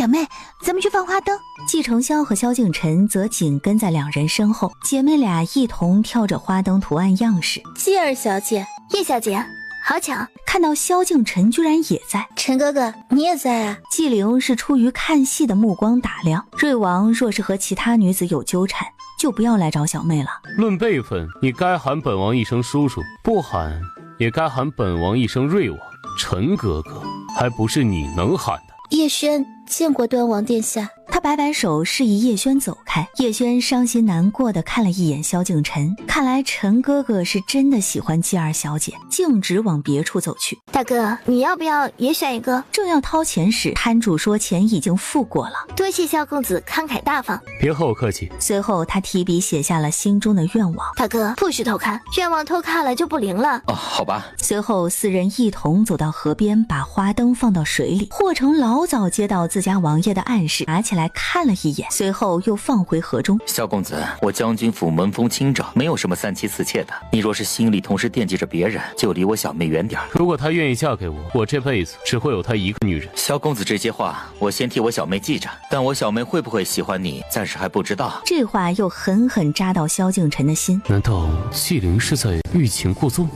小妹，咱们去放花灯。季承霄和萧敬晨则紧跟在两人身后，姐妹俩一同跳着花灯图案样式。季儿小姐，叶小姐，好巧，看到萧敬晨居然也在。陈哥哥，你也在啊？季灵是出于看戏的目光打量，瑞王若是和其他女子有纠缠，就不要来找小妹了。论辈分，你该喊本王一声叔叔，不喊也该喊本王一声瑞王。陈哥哥，还不是你能喊的。叶轩见过端王殿下。他摆摆手示意叶轩走开，叶轩伤心难过的看了一眼萧敬晨，看来陈哥哥是真的喜欢季二小姐，径直往别处走去。大哥，你要不要也选一个？正要掏钱时，摊主说钱已经付过了。多谢萧公子慷慨大方，别和我客气。随后他提笔写下了心中的愿望。大哥，不许偷看，愿望偷看了就不灵了。哦，好吧。随后四人一同走到河边，把花灯放到水里。霍成老早接到自家王爷的暗示，拿起来看了一眼，随后又放回河中。萧公子，我将军府门风清正，没有什么三妻四妾的。你若是心里同时惦记着别人，就离我小妹远点。如果她愿意嫁给我，我这辈子只会有她一个女人。萧公子这些话，我先替我小妹记着，但我小妹会不会喜欢你，暂时还不知道。这话又狠狠扎到萧敬晨的心。难道纪灵是在欲擒故纵？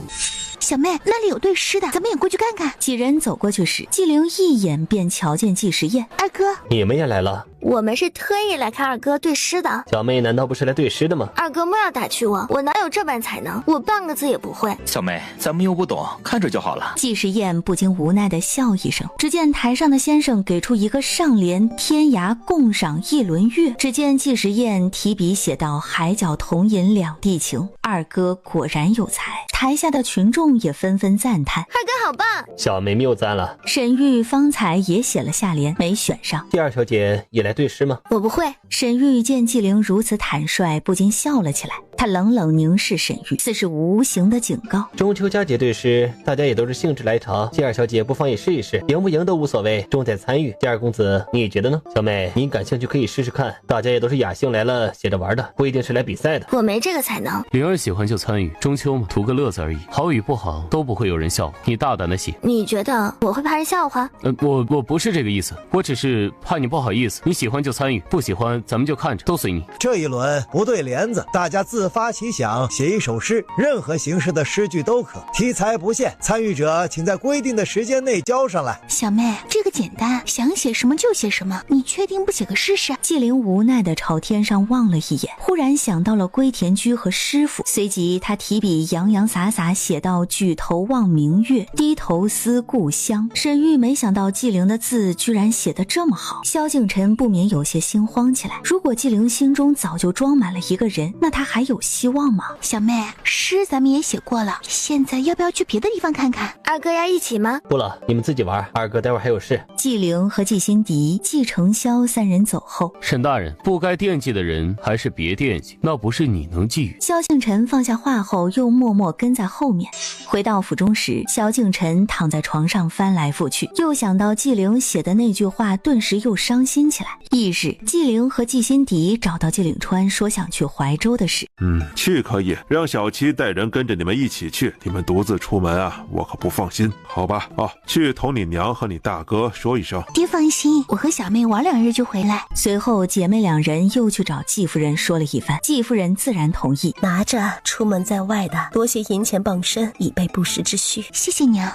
小妹，那里有对诗的，咱们也过去看看。几人走过去时，纪灵一眼便瞧见季时宴。二哥，你们也来了？我们是特意来看二哥对诗的。小妹难道不是来对诗的吗？二哥莫要打趣我，我哪有这般才能，我半个字也不会。小妹，咱们又不懂，看着就好了。季时宴不禁无奈地笑一声。只见台上的先生给出一个上联：天涯共赏一轮月。只见季时宴提笔写道：海角同饮两地情。二哥果然有才，台下的群众也纷纷赞叹：二哥好棒！小妹谬赞了。沈玉方才也写了下联，没选上。季二小姐也来对诗吗？我不会。沈玉见纪灵如此坦率，不禁笑了起来。他冷冷凝视沈玉，似是无形的警告。中秋佳节对诗，大家也都是兴致来潮，季二小姐不妨也试一试，赢不赢都无所谓，重在参与。季二公子，你也觉得呢？小妹，你感兴趣可以试试看，大家也都是雅兴来了写着玩的，不一定是来比赛的。我没这个才能。灵儿喜欢就参与，中秋嘛，图个乐子而已，好与不好都不会有人笑话，你大胆的写。你觉得我会怕人笑话？我不是这个意思，我只是怕你不好意思。你喜欢就参与，不喜欢咱们就看着，都随你。这一轮不对联子，大家自发奇想写一首诗，任何形式的诗句都可，题材不限，参与者请在规定的时间内交上来。小妹，这个简单，想写什么就写什么，你确定不写个试试？纪灵无奈地朝天上望了一眼，忽然想到了龟田居和师傅，随即他提笔洋洋洒洒写到：举头望明月，低头思故乡。沈玉没想到纪灵的字居然写得这么好，萧敬晨不免有些心慌起来。如果纪灵心中早就装满了一个人，那他还有希望吗？小妹，诗咱们也写过了，现在要不要去别的地方看看？二哥要一起吗？不了，你们自己玩，二哥待会儿还有事。纪灵和季心迪、季承霄三人走后，沈大人，不该惦记的人还是别惦记，那不是你能觊觎。萧敬晨放下话后，又默默跟在后面。回到府中时，萧敬晨躺在床上翻来覆去，又想到纪灵写的那句话，顿时又伤心起来。翌日，纪灵和季心迪找到纪岭川，说想去怀州的事。去可以，让小七带人跟着你们一起去，你们独自出门啊，我可不放心。好吧，去同你娘和你大哥说一声。爹放心，我和小妹玩2日就回来。随后姐妹两人又去找季夫人说了一番，季夫人自然同意。拿着，出门在外的，多些银钱傍身，以备不时之需。谢谢娘。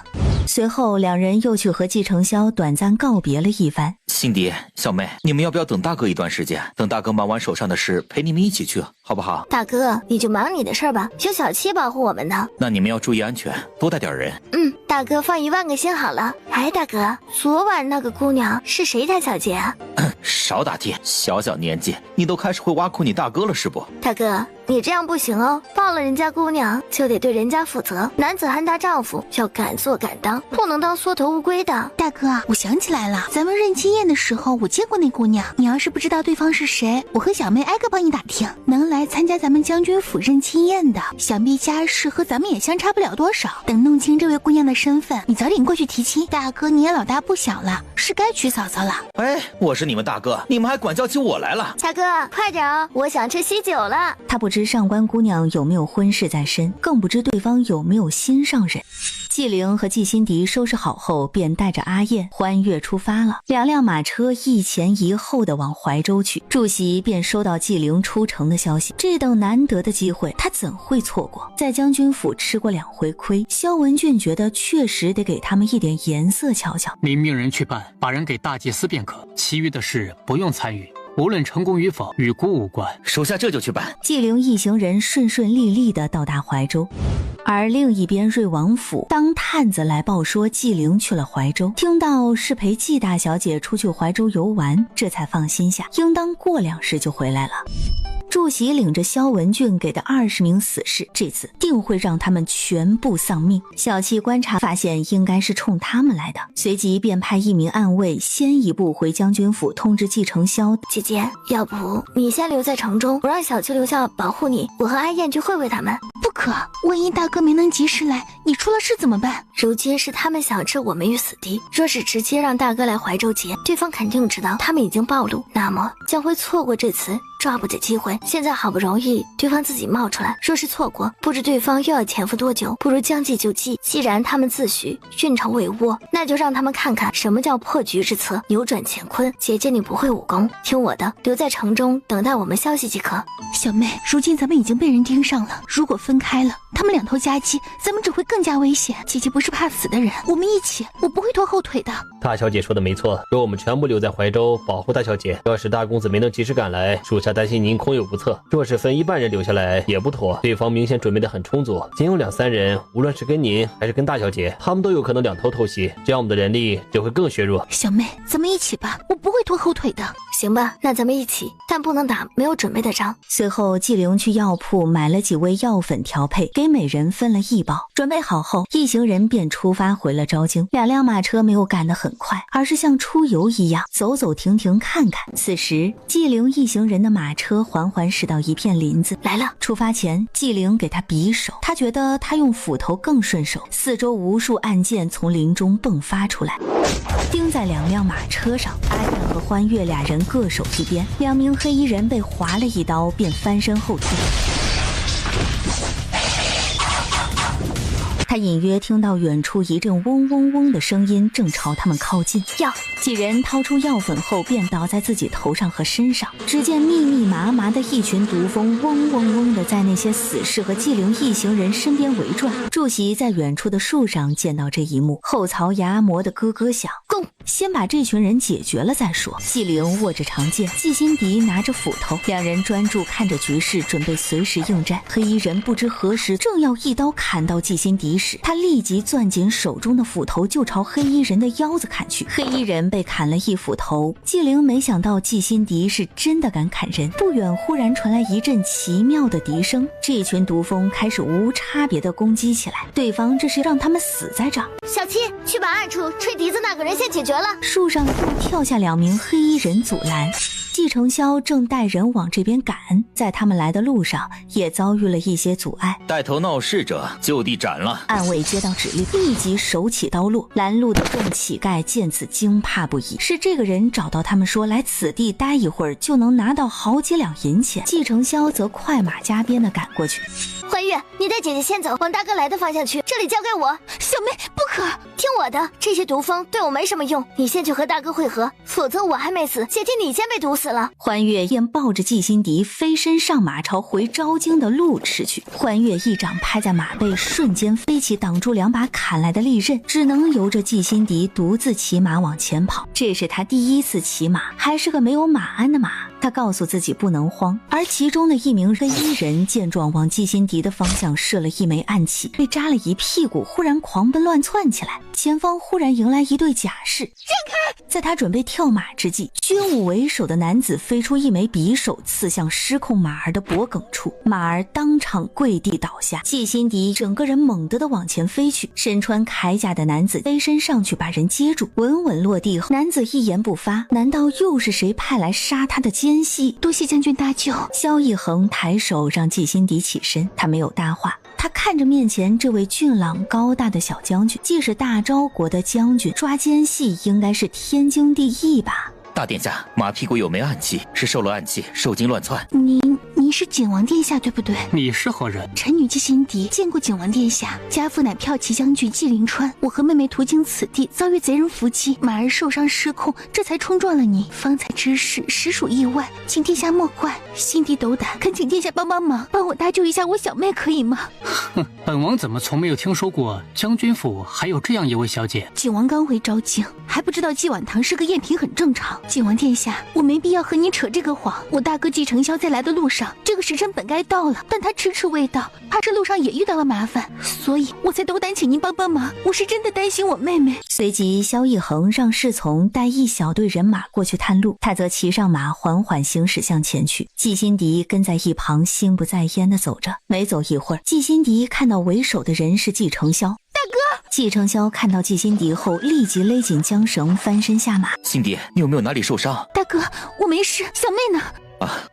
随后两人又去和季承霄短暂告别了一番。辛迪，小妹，你们要不要等大哥一段时间？等大哥忙完手上的事，陪你们一起去，好不好？大哥，你就忙你的事儿吧，有小七保护我们呢。那你们要注意安全，多带点人。大哥放1万个心好了。哎，大哥，昨晚那个姑娘是谁家小姐啊？少打听，小年纪你都开始会挖苦你大哥了是不？大哥，你这样不行哦，抱了人家姑娘就得对人家负责，男子汉大丈夫要敢做敢当，不能当缩头乌龟的。大哥，我想起来了，咱们认亲宴的时候我见过那姑娘，你要是不知道对方是谁，我和小妹挨个帮你打听。能来参加咱们将军府认亲宴的，想必家世和咱们也相差不了多少。等弄清这位姑娘的身份，你早点过去提亲。大哥你也老大不小了，是该娶嫂嫂了。哎，我是你们大哥，你们还管教起我来了。大哥快点哦，我想吃喜酒了。他不知知上官姑娘有没有婚事在身，更不知对方有没有心上人。纪灵和纪心迪收拾好后，便带着阿燕、欢悦出发了。两辆马车一前一后的往怀州去。祝席便收到纪灵出城的消息，这等难得的机会，他怎会错过？在将军府吃过2回亏，萧文俊觉得确实得给他们一点颜色瞧瞧。您命人去办，把人给大祭司便可，其余的事不用参与。无论成功与否，与孤无关。属下这就去办。纪灵一行人顺顺利利地到达怀州，而另一边瑞王府，当探子来报说纪灵去了怀州，听到是陪纪大小姐出去怀州游玩，这才放心下，应当过2时就回来了。祝喜领着萧文俊给的20名死士，这次定会让他们全部丧命。小七观察发现应该是冲他们来的，随即便派1名暗卫先一步回将军府通知季承霄。姐姐，要不你先留在城中，我让小七留下保护你，我和阿燕去会会他们。不可，万一大哥没能及时来，你出了事怎么办？如今是他们想置我们于死地，若是直接让大哥来怀州劫，对方肯定知道他们已经暴露，那么将会错过这次抓捕的机会。现在好不容易对方自己冒出来，若是错过，不知对方又要潜伏多久，不如将计就计。既然他们自诩运筹帷幄，那就让他们看看什么叫破局之策，扭转乾坤。姐姐你不会武功，听我的，留在城中等待我们消息即可。小妹，如今咱们已经被人盯上了，如果分开了，他们2头夹击，咱们只会更加危险。姐姐不是怕死的人，我们一起，我不会拖后腿的。大小姐说的没错，若我们全部留在怀州保护大小姐，要是大公子没能及时赶来，属下担心您空有不测。若是分一半人留下来也不妥，对方明显准备的很充足，仅有2、3人，无论是跟您还是跟大小姐，他们都有可能2头偷袭，这样我们的人力就会更削弱。小妹，咱们一起吧，我不会拖后腿的。行吧，那咱们一起，但不能打没有准备的仗。随后纪灵去药铺买了几味药粉调配，给每人分了1包。准备好后，一行人便出发回了昭京。2辆马车没有赶得很快，而是像出游一样走走停停看看。此时纪灵一行人的马车缓缓驶到一片林子，来了。出发前，纪灵给他匕首，他觉得他用斧头更顺手。四周无数暗箭从林中迸发出来，钉在2辆马车上。阿燕和欢悦2人各守一边，2名黑衣人被划了一刀，便翻身后退。他隐约听到远处一阵嗡嗡嗡的声音正朝他们靠近。药，几人掏出药粉后便倒在自己头上和身上，只见密密麻麻的一群毒蜂嗡嗡嗡的在那些死士和纪灵一行人身边围转。祝席在远处的树上见到这一幕，后槽牙磨得咯咯响。攻！先把这群人解决了再说。纪灵握着长剑，纪心迪拿着斧头，2人专注看着局势，准备随时应战。黑衣人不知何时正要一刀砍到纪心迪时，他立即攥紧手中的斧头就朝黑衣人的腰子砍去。黑衣人被砍了1斧头，纪灵没想到纪心迪是真的敢砍人。不远忽然传来一阵奇妙的笛声，这群毒蜂开始无差别的攻击起来，对方这是让他们死在这儿。小七，去把暗处吹笛子那个人先解决了。树上又跳下2名黑衣人阻拦。季承霄正带人往这边赶，在他们来的路上也遭遇了一些阻碍。带头闹事者就地斩了。暗卫接到指令，立即手起刀落。拦路的众乞丐见此惊怕不已，是这个人找到他们说来此地待一会儿就能拿到好几两银钱。季承霄则快马加鞭地赶过去。欢悦，你带姐姐先走，往大哥来的方向去，这里交给我。小妹，不可，听我的，这些毒蜂对我没什么用，你先去和大哥会合，否则我还没死，姐姐你先被毒死了。欢悦便抱着季心迪飞身上马，朝回昭京的路驰去。欢悦一掌拍在马背，瞬间飞起，挡住2把砍来的利刃，只能由着季心迪独自骑马往前跑。这是他第1次骑马，还是个没有马鞍的马。他告诉自己不能慌，而其中的1名黑衣人见状，往季心迪的方向射了1枚暗器，被扎了一屁股，忽然狂奔乱窜起来。前方忽然迎来一队甲士，让开！在他准备跳马之际，军武为首的男子飞出1枚匕首，刺向失控马儿的脖颈处，马儿当场跪地倒下。季心迪整个人猛地的往前飞去，身穿铠甲的男子飞身上去把人接住，稳稳落地后，男子一言不发。难道又是谁派来杀他的奸细？多谢将军搭救。萧逸恒抬手让季心迪起身，他没有搭话。他看着面前这位俊朗高大的小将军，既是大昭国的将军，抓奸细应该是天经地义吧。大殿下，马屁股有枚暗器，是受了暗器，受惊乱窜。你你是景王殿下对不对？你是何人？臣女季心迪，见过景王殿下。家父乃骠骑将军季灵川，我和妹妹途经此地，遭遇贼人伏击，马儿受伤失控，这才冲撞了你。方才之事实属意外，请殿下莫怪。心迪斗胆，恳请殿下帮忙，帮我搭救一下我小妹，可以吗？哼，本王怎么从没有听说过将军府还有这样一位小姐？景王刚回昭京，还不知道季婉堂是个赝品很正常。景王殿下，我没必要和你扯这个谎。我大哥季承霄在来的路上，这个时辰本该到了，但他迟迟未到，怕是路上也遇到了麻烦，所以我才斗胆请您帮忙。我是真的担心我妹妹。随即萧逸恒让侍从带一小队人马过去探路，他则骑上马缓缓行驶向前去。季心迪跟在一旁心不在焉地走着。没走一会儿，季心迪看到为首的人是季承霄。大哥！季承霄看到季心迪后，立即勒紧缰绳，翻身下马。心迪，你有没有哪里受伤？大哥，我没事，小妹呢？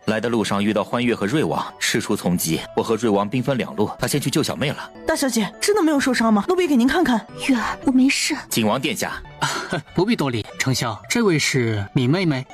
来的路上遇到欢月和瑞王，事出从急，我和瑞王兵分两路，他先去救小妹了。大小姐，真的没有受伤吗？奴婢给您看看。月儿，我没事。景王殿下，不必多礼。承霄，这位是你妹妹？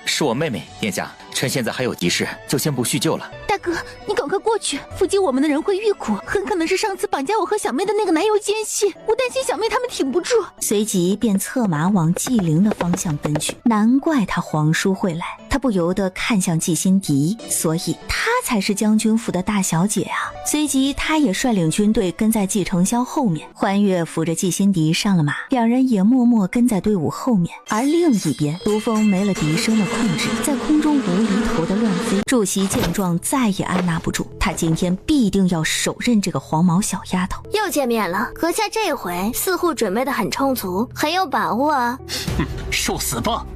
是我妹妹。殿下，趁现在还有急事，就先不叙旧了。大哥，你赶快过去，伏击我们的人会遇苦，很可能是上次绑架我和小妹的那个男友奸细，我担心小妹他们挺不住。随即便策马往纪灵的方向奔去。难怪他皇叔会来，他不由得看向季心迪，所以他才是将军府的大小姐啊。随即他也率领军队跟在季承霄后面，欢月扶着季心迪上了马，两人也默默跟在队伍后面。而另一边，毒蜂没了笛声的控制，在空中无厘头的乱飞。祝席见状再也按捺不住，他今天必定要手刃这个黄毛小丫头。又见面了，阁下这回似乎准备的很充足，很有把握啊。受死吧！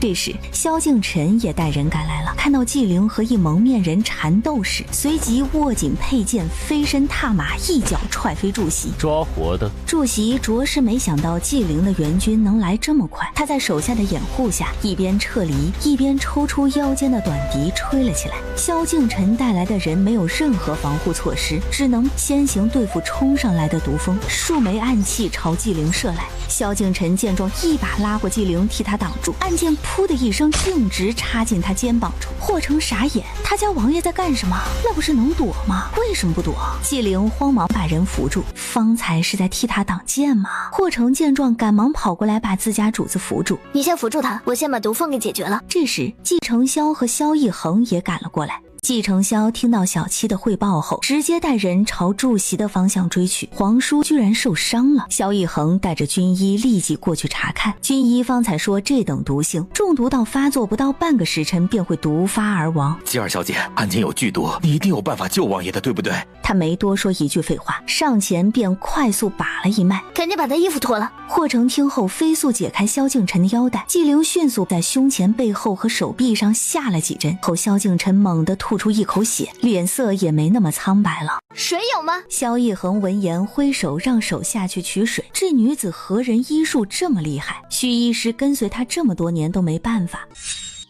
这时萧敬腾也带人赶来了，看到纪灵和一蒙面人缠斗时，随即握紧佩剑，飞身踏马，一脚踹飞祝席。抓活的。祝席着实没想到纪灵的援军能来这么快，他在手下的掩护下，一边撤离，一边抽出腰间的短笛吹了起来。萧敬腾带来的人没有任何防护措施，只能先行对付冲上来的毒蜂，数枚暗器朝纪灵射来。萧敬腾见状，一把拉过纪灵，替他挡住，暗箭噗的一声径直插进他肩膀中。霍成傻眼，他家王爷在干什么？那不是能躲吗？为什么不躲？纪灵慌忙把人扶住，方才是在替他挡箭吗？霍成见状，赶忙跑过来把自家主子扶住。你先扶住他，我先把毒蜂给解决了。这时季承霄和萧逸恒也赶了过来。季承霄听到小七的汇报后，直接带人朝祝席的方向追去。皇叔居然受伤了，萧逸恒带着军医立即过去查看。军医方才说，这等毒性中毒到发作不到半个时辰便会毒发而亡。姬儿小姐，案件有剧毒，你一定有办法救王爷的，对不对？他没多说一句废话，上前便快速把了一脉，赶紧把他衣服脱了。霍成听后飞速解开萧敬腾的腰带，纪灵迅速在胸前、背后和手臂上下了几针后，萧敬腾猛地吐出一口血，脸色也没那么苍白了。水有吗？萧逸恒闻言挥手让手下去取水。这女子何人医术这么厉害？徐医师跟随她这么多年都没办法。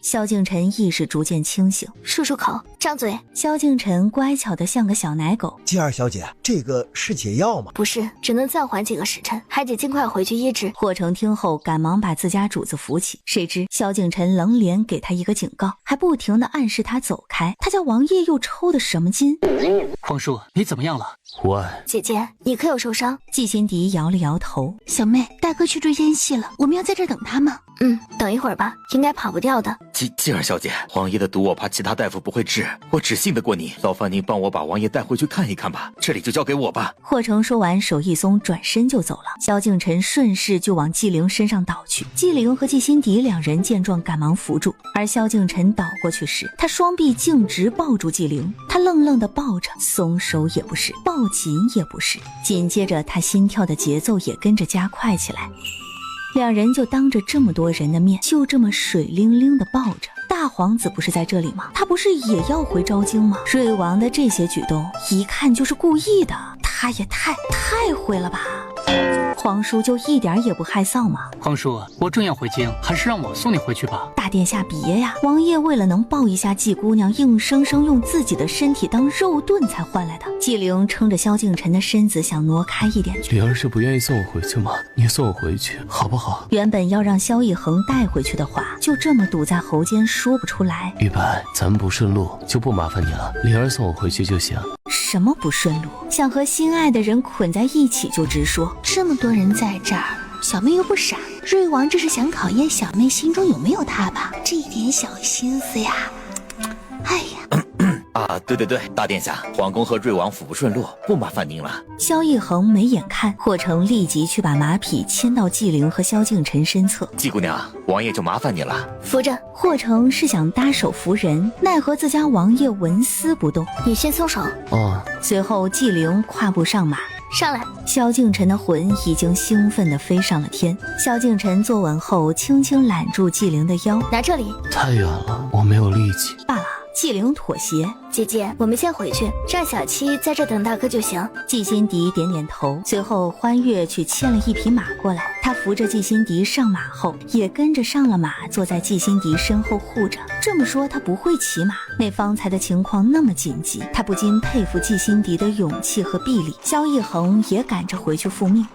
萧敬腾意识逐渐清醒，漱漱口，张嘴。萧敬腾乖巧的像个小奶狗。姬儿小姐，这个是解药吗？不是，只能暂缓几个时辰，还得尽快回去医治。霍成听后赶忙把自家主子扶起，谁知萧敬腾冷脸给他一个警告，还不停地暗示他走开。他家王爷又抽的什么筋？皇叔，你怎么样了？无碍。姐姐，你可有受伤？季心迪摇了摇头。小妹，大哥去追奸细了，我们要在这儿等他吗？等一会儿吧，应该跑不掉的。姬儿小姐，王爷的毒我怕其他大夫不会治，我只信得过你。劳烦您帮我把王爷带回去看一看吧，这里就交给我吧。霍成说完，手一松，转身就走了。萧敬腾顺势就往纪灵身上倒去。纪灵和季心迪两人见状，赶忙扶住。而萧敬腾倒过去时，他双臂径直抱住纪灵，他愣愣地抱着，松手也不是，抱紧也不是。紧接着，他心跳的节奏也跟着加快起来。两人就当着这么多人的面，就这么水灵灵的抱着。大皇子不是在这里吗？他不是也要回昭京吗？瑞王的这些举动，一看就是故意的，他也太会了吧。皇叔就一点也不害臊吗？皇叔，我正要回京，还是让我送你回去吧。大殿下别呀！王爷为了能抱一下季姑娘，硬生生用自己的身体当肉盾才换来的。季灵撑着萧敬晨的身子想挪开一点去。灵儿是不愿意送我回去吗？你送我回去好不好？原本要让萧逸恒带回去的话，就这么堵在喉间说不出来。玉白，咱们不顺路就不麻烦你了，灵儿送我回去就行。什么不顺路？想和心爱的人捆在一起就直说。这么多人在这儿，小妹又不傻，瑞王这是想考验小妹心中有没有他吧？这一点小心思呀，哎呀。啊，对，大殿下，皇宫和瑞王府不顺路，不麻烦您了。萧逸恒没眼看，霍成立即去把马匹牵到纪灵和萧敬晨身侧。季姑娘，王爷就麻烦你了。扶着。霍成是想搭手扶人，奈何自家王爷纹丝不动。你先松手。哦。随后纪灵跨步上马。上来。萧敬晨的魂已经兴奋地飞上了天。萧敬晨坐稳后，轻轻揽住纪灵的腰。拿这里。太远了，我没有力气。罢了。纪灵妥协。姐姐，我们先回去，让小七在这等大哥就行。季心迪点点头，随后欢悦去牵了一匹马过来。他扶着季心迪上马后，也跟着上了马，坐在季心迪身后护着。这么说他不会骑马，那方才的情况那么紧急，他不禁佩服季心迪的勇气和臂力。萧逸恒也赶着回去复命。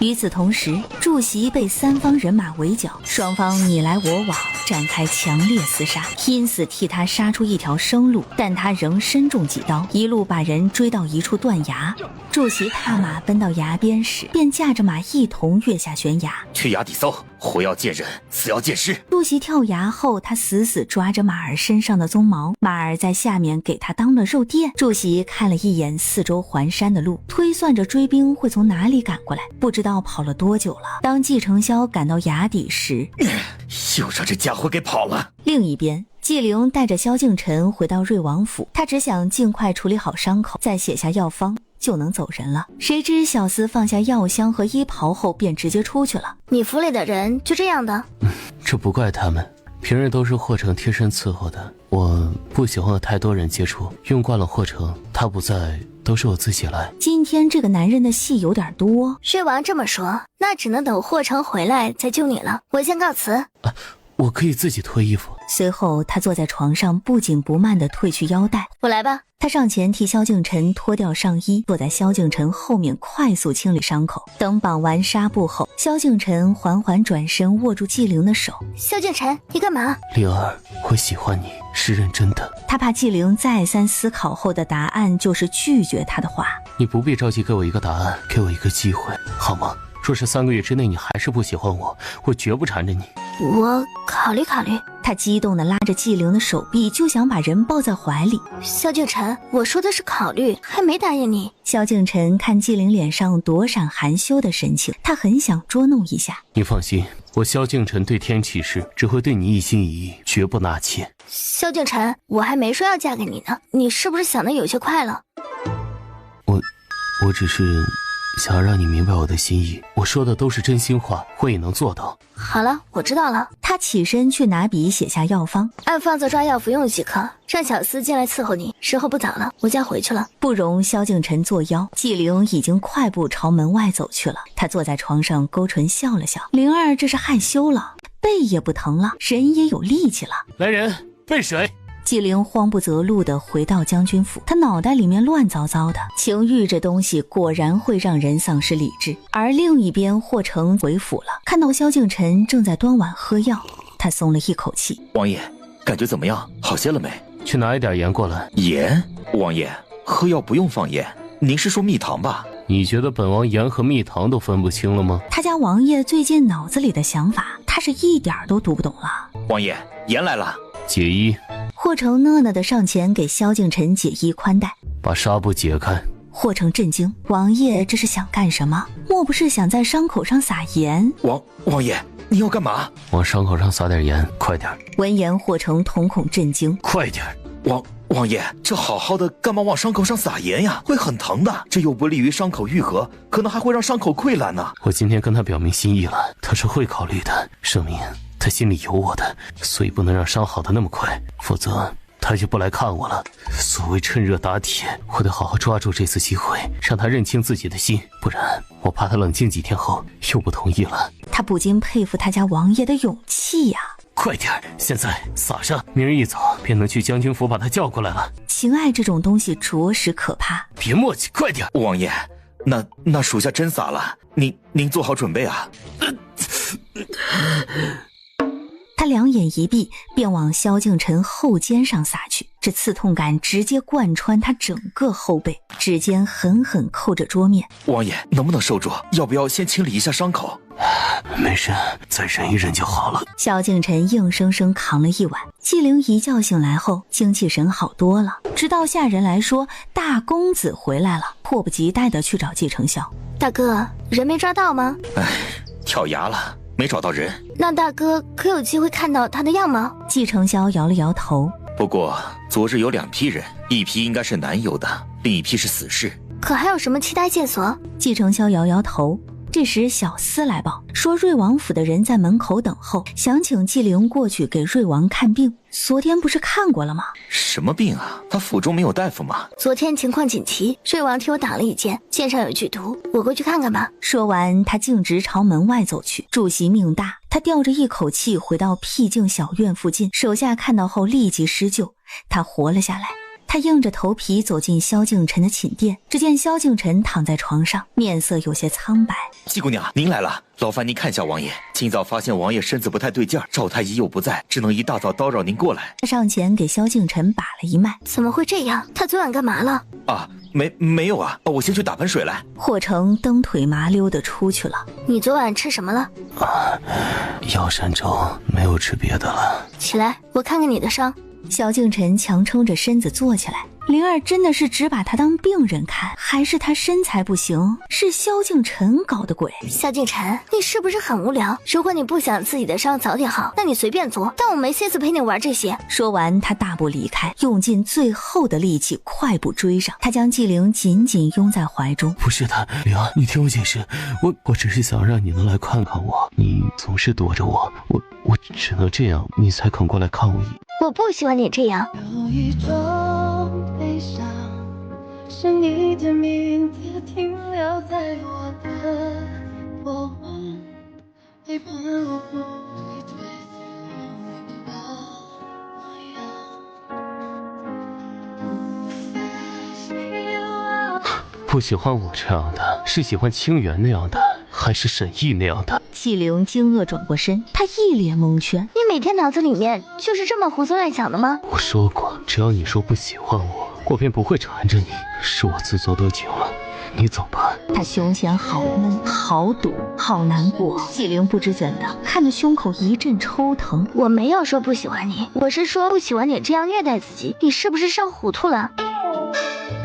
与此同时，祝席被三方人马围剿，双方你来我往，展开强烈厮杀，拼死替他杀出一条生路，但他仍身中几刀，一路把人追到一处断崖。祝席踏马奔到崖边时，便驾着马一同跃下悬崖。去崖底搜，活要见人，死要见尸。祝席跳崖后，他死死抓着马儿身上的鬃毛，马儿在下面给他当了肉垫。祝席看了一眼四周环山的路，推算着追兵会从哪里赶过来，不知道跑了多久了。当季承霄赶到崖底时，又让这家伙给跑了。另一边，纪灵带着萧敬晨回到瑞王府，他只想尽快处理好伤口，再写下药方就能走人了。谁知小厮放下药箱和衣袍后便直接出去了。你府里的人就这样的？这不怪他们，平日都是霍成贴身伺候的，我不喜欢和太多人接触，用惯了霍成，他不在都是我自己来。今天这个男人的戏有点多。瑞王这么说，那只能等霍成回来再救你了。我先告辞。我可以自己脱衣服。随后他坐在床上，不紧不慢地褪去腰带。我来吧。他上前替萧敬晨脱掉上衣，坐在萧敬晨后面快速清理伤口。等绑完纱布后，萧敬晨缓缓转身握住纪灵的手。萧敬晨，你干嘛？灵儿，我喜欢你，是认真的。他怕纪灵再三思考后的答案就是拒绝他的话。你不必着急给我一个答案，给我一个机会好吗？若是3个月之内你还是不喜欢我，我绝不缠着你。我考虑考虑。他激动地拉着纪灵的手臂，就想把人抱在怀里。萧敬晨，我说的是考虑，还没答应你。萧敬晨看纪灵脸上躲闪含羞的神情，他很想捉弄一下。你放心，我萧敬晨对天起誓，只会对你一心一意，绝不纳妾。萧敬晨，我还没说要嫁给你呢，你是不是想得有些快了？我只是想要让你明白我的心意，我说的都是真心话，我也能做到。好了，我知道了。他起身去拿笔写下药方，按方子抓药服用即可，让小厮进来伺候你。时候不早了，我就要回去了。不容萧敬晨作妖，纪灵已经快步朝门外走去了。他坐在床上勾唇笑了笑。灵儿这是害羞了，背也不疼了，人也有力气了。来人，备水。纪灵慌不择路地回到将军府，他脑袋里面乱糟糟的。情欲这东西果然会让人丧失理智。而另一边，霍成回府了，看到萧敬晨正在端碗喝药，他松了一口气。王爷，感觉怎么样？好些了没？去拿一点盐过来。盐？王爷，喝药不用放盐，您是说蜜糖吧？你觉得本王盐和蜜糖都分不清了吗？他家王爷最近脑子里的想法，他是一点都读不懂了。王爷，盐来了。解衣。霍成讷讷地上前给萧敬晨解衣宽带，把纱布解开。霍成震惊，王爷这是想干什么？莫不是想在伤口上撒盐？王爷，你要干嘛？往伤口上撒点盐，快点。闻言，霍成瞳孔震惊，快点。王爷，这好好的干嘛往伤口上撒盐呀？会很疼的，这又不利于伤口愈合，可能还会让伤口溃烂呢。我今天跟他表明心意了，他是会考虑的，证明他心里有我的，所以不能让伤好的那么快，否则他就不来看我了。所谓趁热打铁，我得好好抓住这次机会，让他认清自己的心，不然我怕他冷静几天后又不同意了。他不禁佩服他家王爷的勇气呀！快点，现在撒上，明日一早便能去将军府把他叫过来了。情爱这种东西着实可怕。别磨叽，快点！王爷，那属下真撒了，您做好准备啊！他两眼一闭，便往萧敬腾后肩上撒去，这刺痛感直接贯穿他整个后背，指尖狠狠扣着桌面。王爷，能不能受住？要不要先清理一下伤口？没事，再忍一忍就好了。萧敬腾硬生生扛了一晚。纪灵一觉醒来后，精气神好多了，直到下人来说大公子回来了，迫不及待地去找季承霄。大哥，人没抓到吗？跳崖了，没找到人。那大哥可有机会看到他的样貌？季承霄摇了摇头。不过昨日有2批人，一批应该是南游的，另一批是死士。可还有什么期待线索？季承霄摇摇头。这时小厮来报说瑞王府的人在门口等候，想请纪灵过去给瑞王看病。昨天不是看过了吗？什么病啊？他府中没有大夫吗？昨天情况紧急，瑞王替我挡了一剑，剑上有剧毒，我过去看看吧。说完他径直朝门外走去。主席命大，他吊着一口气回到僻静小院附近，手下看到后立即施救，他活了下来。他硬着头皮走进萧敬腾的寝殿，只见萧敬腾躺在床上，面色有些苍白。季姑娘，您来了，劳烦您看一下王爷。今早发现王爷身子不太对劲儿，赵太医又不在，只能一大早叨扰您过来。他上前给萧敬腾把了一脉。怎么会这样？他昨晚干嘛了？啊，没有啊，我先去打盆水来。霍成蹬腿麻溜的出去了。你昨晚吃什么了？药膳粥，没有吃别的了。起来，我看看你的伤。萧敬腾强撑着身子坐起来。灵儿真的是只把他当病人看，还是他身材不行？是萧敬腾搞的鬼？萧敬腾，你是不是很无聊？如果你不想自己的伤早点好，那你随便做，但我没心思陪你玩这些。说完，他大步离开，用尽最后的力气快步追上。他将纪灵紧紧拥在怀中。不是的，灵儿，你听我解释，我只是想让你能来看看我，你总是躲着我，我只能这样，你才肯过来看我一眼。我不喜欢你这样。有一种悲伤，是你的名字停留在我的过往，陪伴我不会褪色的模样。不喜欢我这样的，是喜欢清源那样的，还是沈毅那样的？纪灵惊愕转过身，他一脸蒙圈。你每天脑子里面就是这么胡思乱想的吗？我说过，只要你说不喜欢我便不会缠着你。是我自作多情了，你走吧。他胸前好闷，好堵，好难过。纪灵不知怎的，看得胸口一阵抽疼。我没有说不喜欢你，我是说不喜欢你这样虐待自己。你是不是上糊涂了？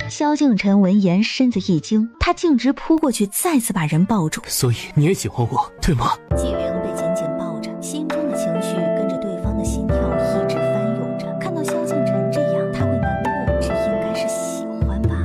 萧敬腾闻言身子一惊，他径直扑过去，再次把人抱住。所以你也喜欢我，对吗？纪灵被紧紧抱着，心中的情绪跟着对方的心跳一直翻涌着。看到萧敬腾这样，他会难过，这应该是喜欢吧。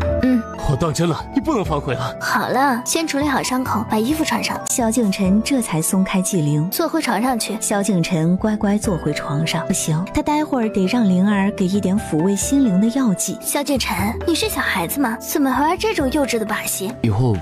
我当真了，你不能反悔了。好了，先处理好伤口，把衣服穿上。萧敬腾这才松开纪灵，坐回床上去。萧敬腾乖乖坐回床上。不行，他待会儿得让灵儿给一点抚慰心灵的药剂。萧敬腾，你是小孩子吗？怎么还玩这种幼稚的把戏？以后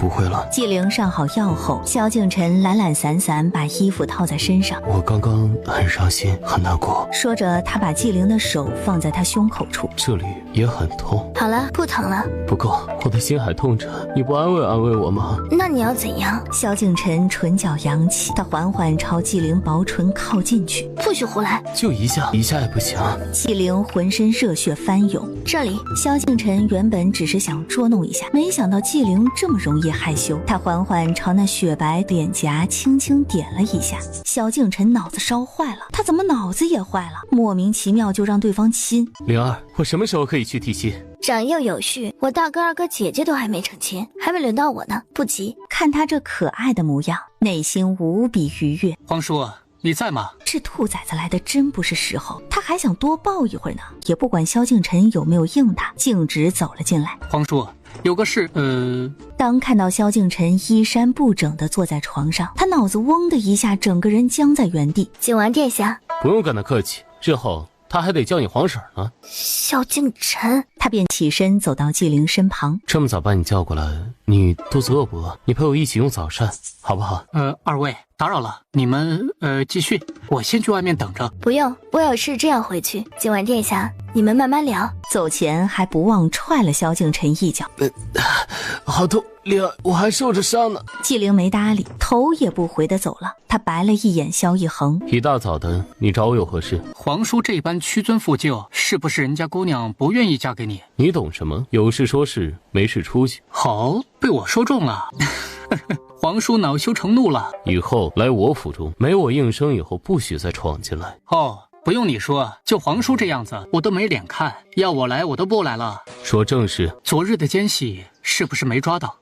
不会了。纪灵上好药后，萧敬腾懒懒散散把衣服套在身上。我刚刚很伤心，很难过。说着，他把纪灵的手放在他胸口处，这里也很痛。好了，不疼了。不够，我的心还痛着，你不安慰安慰我吗？那你要怎样？萧敬腾唇角扬起，他缓缓朝纪灵薄唇靠近去。不许胡来！就一下也不行。纪灵浑身热血翻涌。这里，萧敬腾原本只是想捉弄一下，没想到纪灵这么容易害羞。他缓缓朝那雪白脸颊轻轻点了一下。萧敬腾脑子烧坏了，他怎么脑子也坏了？莫名其妙就让对方亲。灵儿，我什么时候可以去提亲？长幼有序，我大哥、二哥、姐姐都还没成亲，还没轮到我呢，不急。看他这可爱的模样，内心无比愉悦。皇叔，你在吗？这兔崽子来的真不是时候，他还想多抱一会儿呢，也不管萧敬腾有没有应他，径直走了进来。皇叔，有个事，当看到萧敬腾衣衫不整地坐在床上，他脑子嗡的一下，整个人僵在原地。景王殿下，不用跟他客气，日后他还得叫你皇婶呢。萧敬晨，他便起身走到纪灵身旁。这么早把你叫过来，你肚子饿不饿？你陪我一起用早膳，好不好？二位打扰了，你们继续，我先去外面等着。不用，我有事这样回去。今晚殿下，你们慢慢聊。走前还不忘踹了萧敬晨一脚。好痛，灵儿，我还受着伤呢。纪灵没搭理，头也不回的走了。他白了一眼萧一恒，一大早的，你找我有何事？皇叔这般屈尊附就，是不是人家姑娘不愿意嫁给你？你懂什么？有事说事，没事出去。好，被我说中了。皇叔恼羞成怒了，以后来我府中，没我应声以后，不许再闯进来。哦，不用你说，就皇叔这样子，我都没脸看。要我来，我都不来了。说正事。昨日的奸细是不是没抓到？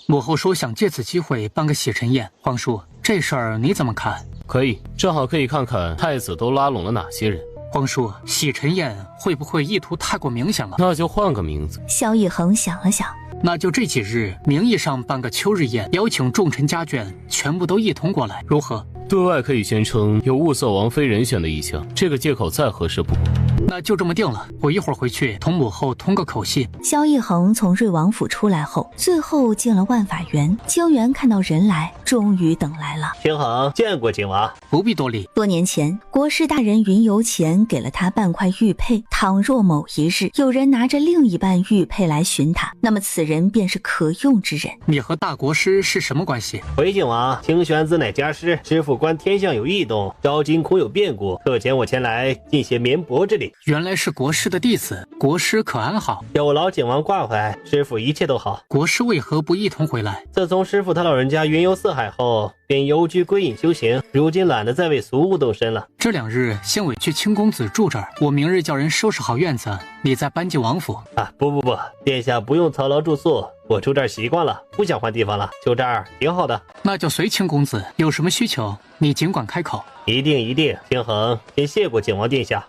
母后说想借此机会办个洗尘宴。皇叔，这事儿你怎么看？可以，正好可以看看太子都拉拢了哪些人。皇叔，洗尘宴会不会意图太过明显了？那就换个名字。萧一恒想了想，那就这几日名义上办个秋日宴，邀请重臣家眷全部都一同过来，如何？对外可以宣称有物色王妃人选的意向，这个借口再合适不过。那就这么定了，我一会儿回去同母后通个口信。萧一恒从瑞王府出来后，最后进了万法园。江源看到人来，终于等来了。平衡见过景王，不必多礼。多年前，国师大人云游前给了他半块玉佩，倘若某一日有人拿着另一半玉佩来寻他，那么此人便是可用之人。你和大国师是什么关系？回景王，清玄子乃家师，师傅观天象有异动，昭今恐有变故，特遣我前来进些绵薄之礼。原来是国师的弟子，国师可安好？有劳景王挂怀，师傅一切都好。国师为何不一同回来？自从师傅他老人家云游四海后，便幽居归隐修行，如今懒得再为俗物动身了。这2日先委屈清公子住这儿，我明日叫人收拾好院子，你再搬进王府。不，殿下不用操劳住宿，我住这儿习惯了，不想换地方了，就这儿挺好的。那就随清公子，有什么需求你尽管开口。一定，平衡先谢过景王殿下。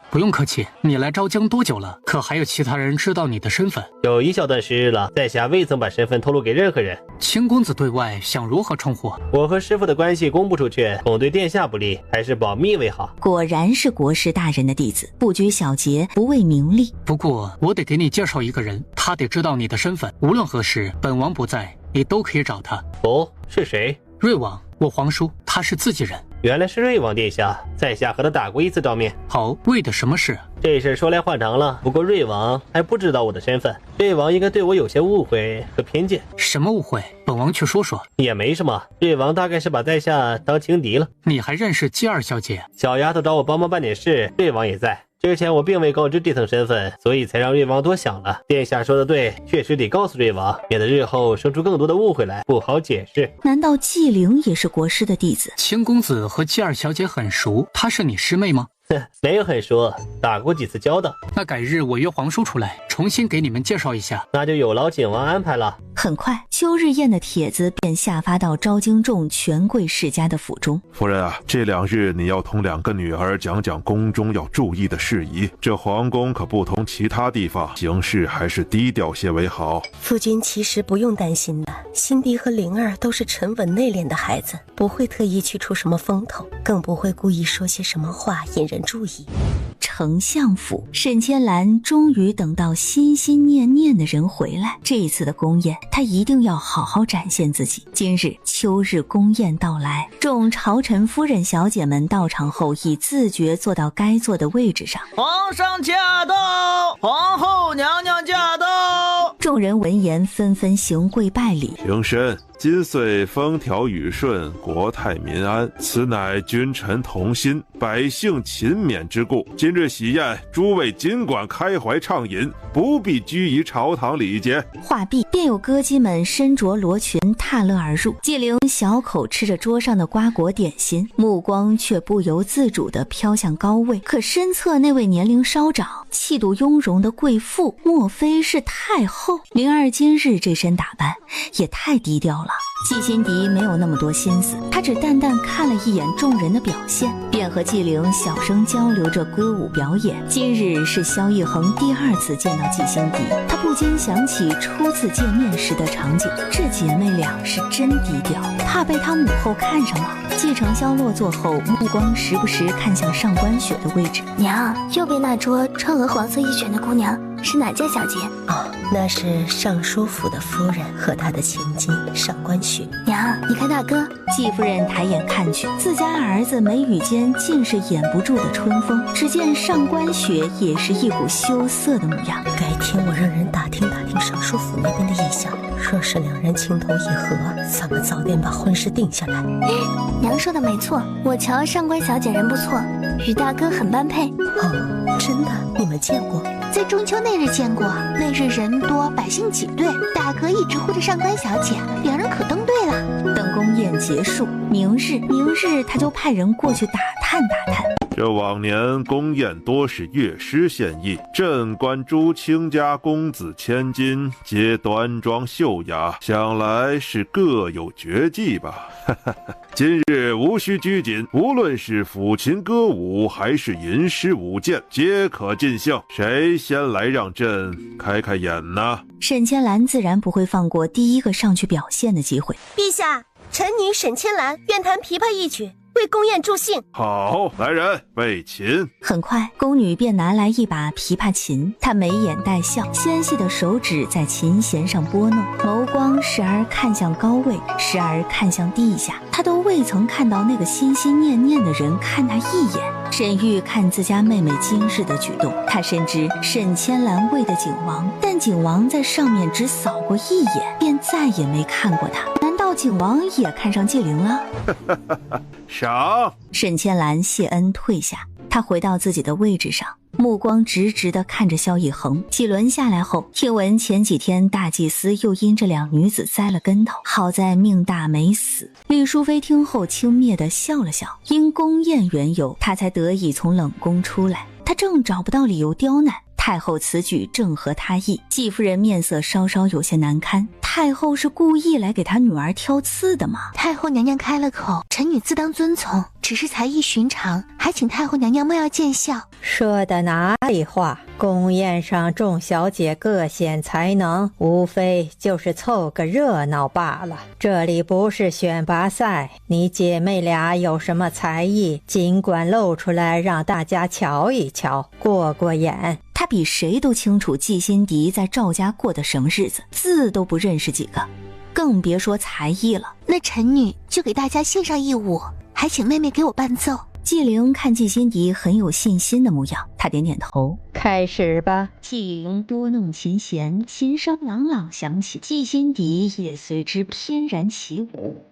不用客气，你来昭江多久了？可还有其他人知道你的身份？有一小段时日了，在下未曾把身份透露给任何人。清公子对外想如何称呼？我和师傅的关系公布出去，恐对殿下不利，还是保密为好。果然是国师大人的弟子，不拘小节，不为名利。不过我得给你介绍一个人，他得知道你的身份，无论何时本王不在，你都可以找他。哦，是谁？瑞王，我皇叔，他是自己人。原来是瑞王殿下，在下和他打过一次照面。好，为的什么事？这事说来话长了，不过瑞王还不知道我的身份，瑞王应该对我有些误会和偏见。什么误会？本王去说说。也没什么，瑞王大概是把在下当情敌了。你还认识姬二小姐？小丫头找我帮忙办点事，瑞王也在。之前我并未告知这层身份，所以才让瑞王多想了。殿下说的对，确实得告诉瑞王，免得日后生出更多的误会来，不好解释。难道纪灵也是国师的弟子？清公子和姬二小姐很熟，她是你师妹吗？没有很熟，打过几次交道。那改日我约皇叔出来，重新给你们介绍一下。那就有劳景王安排了。很快，秋日宴的帖子便下发到昭京众权贵世家的府中。夫人啊，这2日你要同2个女儿讲讲宫中要注意的事宜。这皇宫可不同其他地方，行事还是低调些为好。夫君其实不用担心的，辛迪和灵儿都是沉稳内敛的孩子，不会特意去出什么风头，更不会故意说些什么话引人注意。丞相府，沈千兰终于等到心心念念的人回来。这一次的宫宴，她一定要好好展现自己。今日秋日宫宴到来，众朝臣夫人小姐们到场后，已自觉坐到该坐的位置上。皇上驾到，皇后娘娘驾到。众人闻言纷纷行跪拜礼。平身。今岁风调雨顺，国泰民安，此乃君臣同心，百姓勤勉之故。今日喜宴，诸位尽管开怀畅饮，不必拘于朝堂礼节。话毕，便有歌姬们身着罗裙踏乐而入。纪灵小口吃着桌上的瓜果点心，目光却不由自主地飘向高位。可身侧那位年龄稍长、气度雍容的贵妇，莫非是太后？灵儿今日这身打扮也太低调了。季心迪没有那么多心思，他只淡淡看了一眼众人的表现，便和纪灵小声交流着歌舞表演。今日是萧逸恒第2次见到季心迪，他不禁想起初次见面时的场景，这姐妹俩是真低调，怕被他母后看上了。季承霄落座后，目光时不时看向上官雪的位置。娘，右边那桌穿鹅黄色衣裙的姑娘是哪家小姐？哦，那是尚书府的夫人和她的千金上官雪。娘，你看大哥。季夫人抬眼看去，自家儿子眉宇间尽是掩不住的春风。只见上官雪也是一股羞涩的模样。改天我让人打听打听尚书府那边的意向，若是两人情投意合，咱们早点把婚事定下来。娘说的没错，我瞧上官小姐人不错，与大哥很般配。哦，真的？你们见过？在中秋那日见过，那日人多百姓挤兑，大哥一直护着上官小姐，两人可登对了。等宫宴结束，明日他就派人过去打探打探。这往年宫宴多是乐师献艺，朕观诸卿家公子千金皆端庄秀雅，想来是各有绝技吧。今日无需拘谨，无论是抚琴歌舞还是吟诗舞剑，皆可尽兴。谁先来让朕开开眼呢？沈千兰自然不会放过第一个上去表现的机会。陛下，臣女沈千兰愿弹琵琶一曲，为宫宴助兴。好，来人备琴。很快，宫女便拿来一把琵琶琴，她眉眼带笑，纤细的手指在琴弦上拨弄，眸光时而看向高位，时而看向地下，她都未曾看到那个心心念念的人看她一眼。沈玉看自家妹妹今日的举动，他深知沈千兰为的景王，但景王在上面只扫过一眼，便再也没看过他。难道景王也看上纪灵了？赏！沈千兰谢恩退下，他回到自己的位置上，目光直直地看着萧逸恒。几轮下来后，听闻前几天大祭司又因这两女子栽了跟头，好在命大没死。李淑妃听后轻蔑地笑了笑，因宫宴缘由，她才得以从冷宫出来。她正找不到理由刁难，太后此举正合她意。季夫人面色稍稍有些难堪，太后是故意来给她女儿挑刺的吗？太后娘娘开了口，臣女自当遵从，只是才艺寻常，还请太后娘娘莫要见笑。说的哪里话？宫宴上众小姐各显才能，无非就是凑个热闹罢了。这里不是选拔赛，你姐妹俩有什么才艺，尽管露出来让大家瞧一瞧，过过眼。他比谁都清楚季心迪在赵家过的什么日子，字都不认识几个，更别说才艺了。那臣女就给大家献上一舞，还请妹妹给我伴奏。纪灵看季心迪很有信心的模样，他点点头，开始吧。纪灵拨弄琴弦，琴声朗朗响起，季心迪也随之翩然起舞。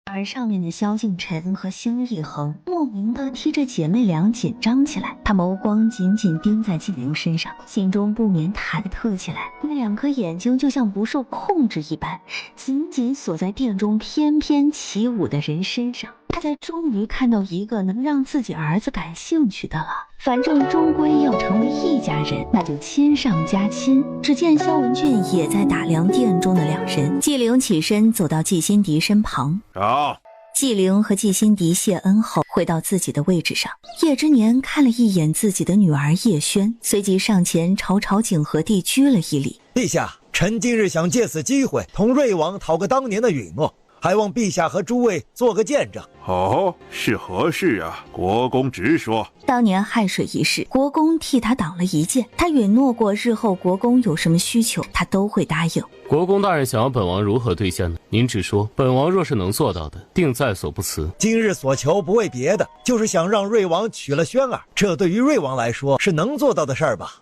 而上面的萧敬腾和萧逸恒莫名的替这姐妹俩紧张起来，他眸光紧紧盯在纪灵身上，心中不免忐忑起来。那两颗眼睛就像不受控制一般，紧紧锁在殿中翩翩起舞的人身上。他才终于看到一个能让自己儿子感兴趣的了。反正终归要成为一家人，那就亲上加亲。只见萧文俊也在打量殿中的两人。纪灵起身走到季心迪身旁，好。纪灵和季心迪谢恩后回到自己的位置上。叶之年看了一眼自己的女儿叶轩，随即上前朝朝景和帝鞠了一礼。陛下，臣今日想借此机会同瑞王讨个当年的允诺，还望陛下和诸位做个见证。哦，是何事啊？国公直说。当年亥水一事，国公替他挡了一箭，他允诺过日后国公有什么需求，他都会答应。国公大人想要本王如何兑现呢？您只说，本王若是能做到的，定在所不辞。今日所求不为别的，就是想让瑞王娶了轩儿，这对于瑞王来说是能做到的事儿吧。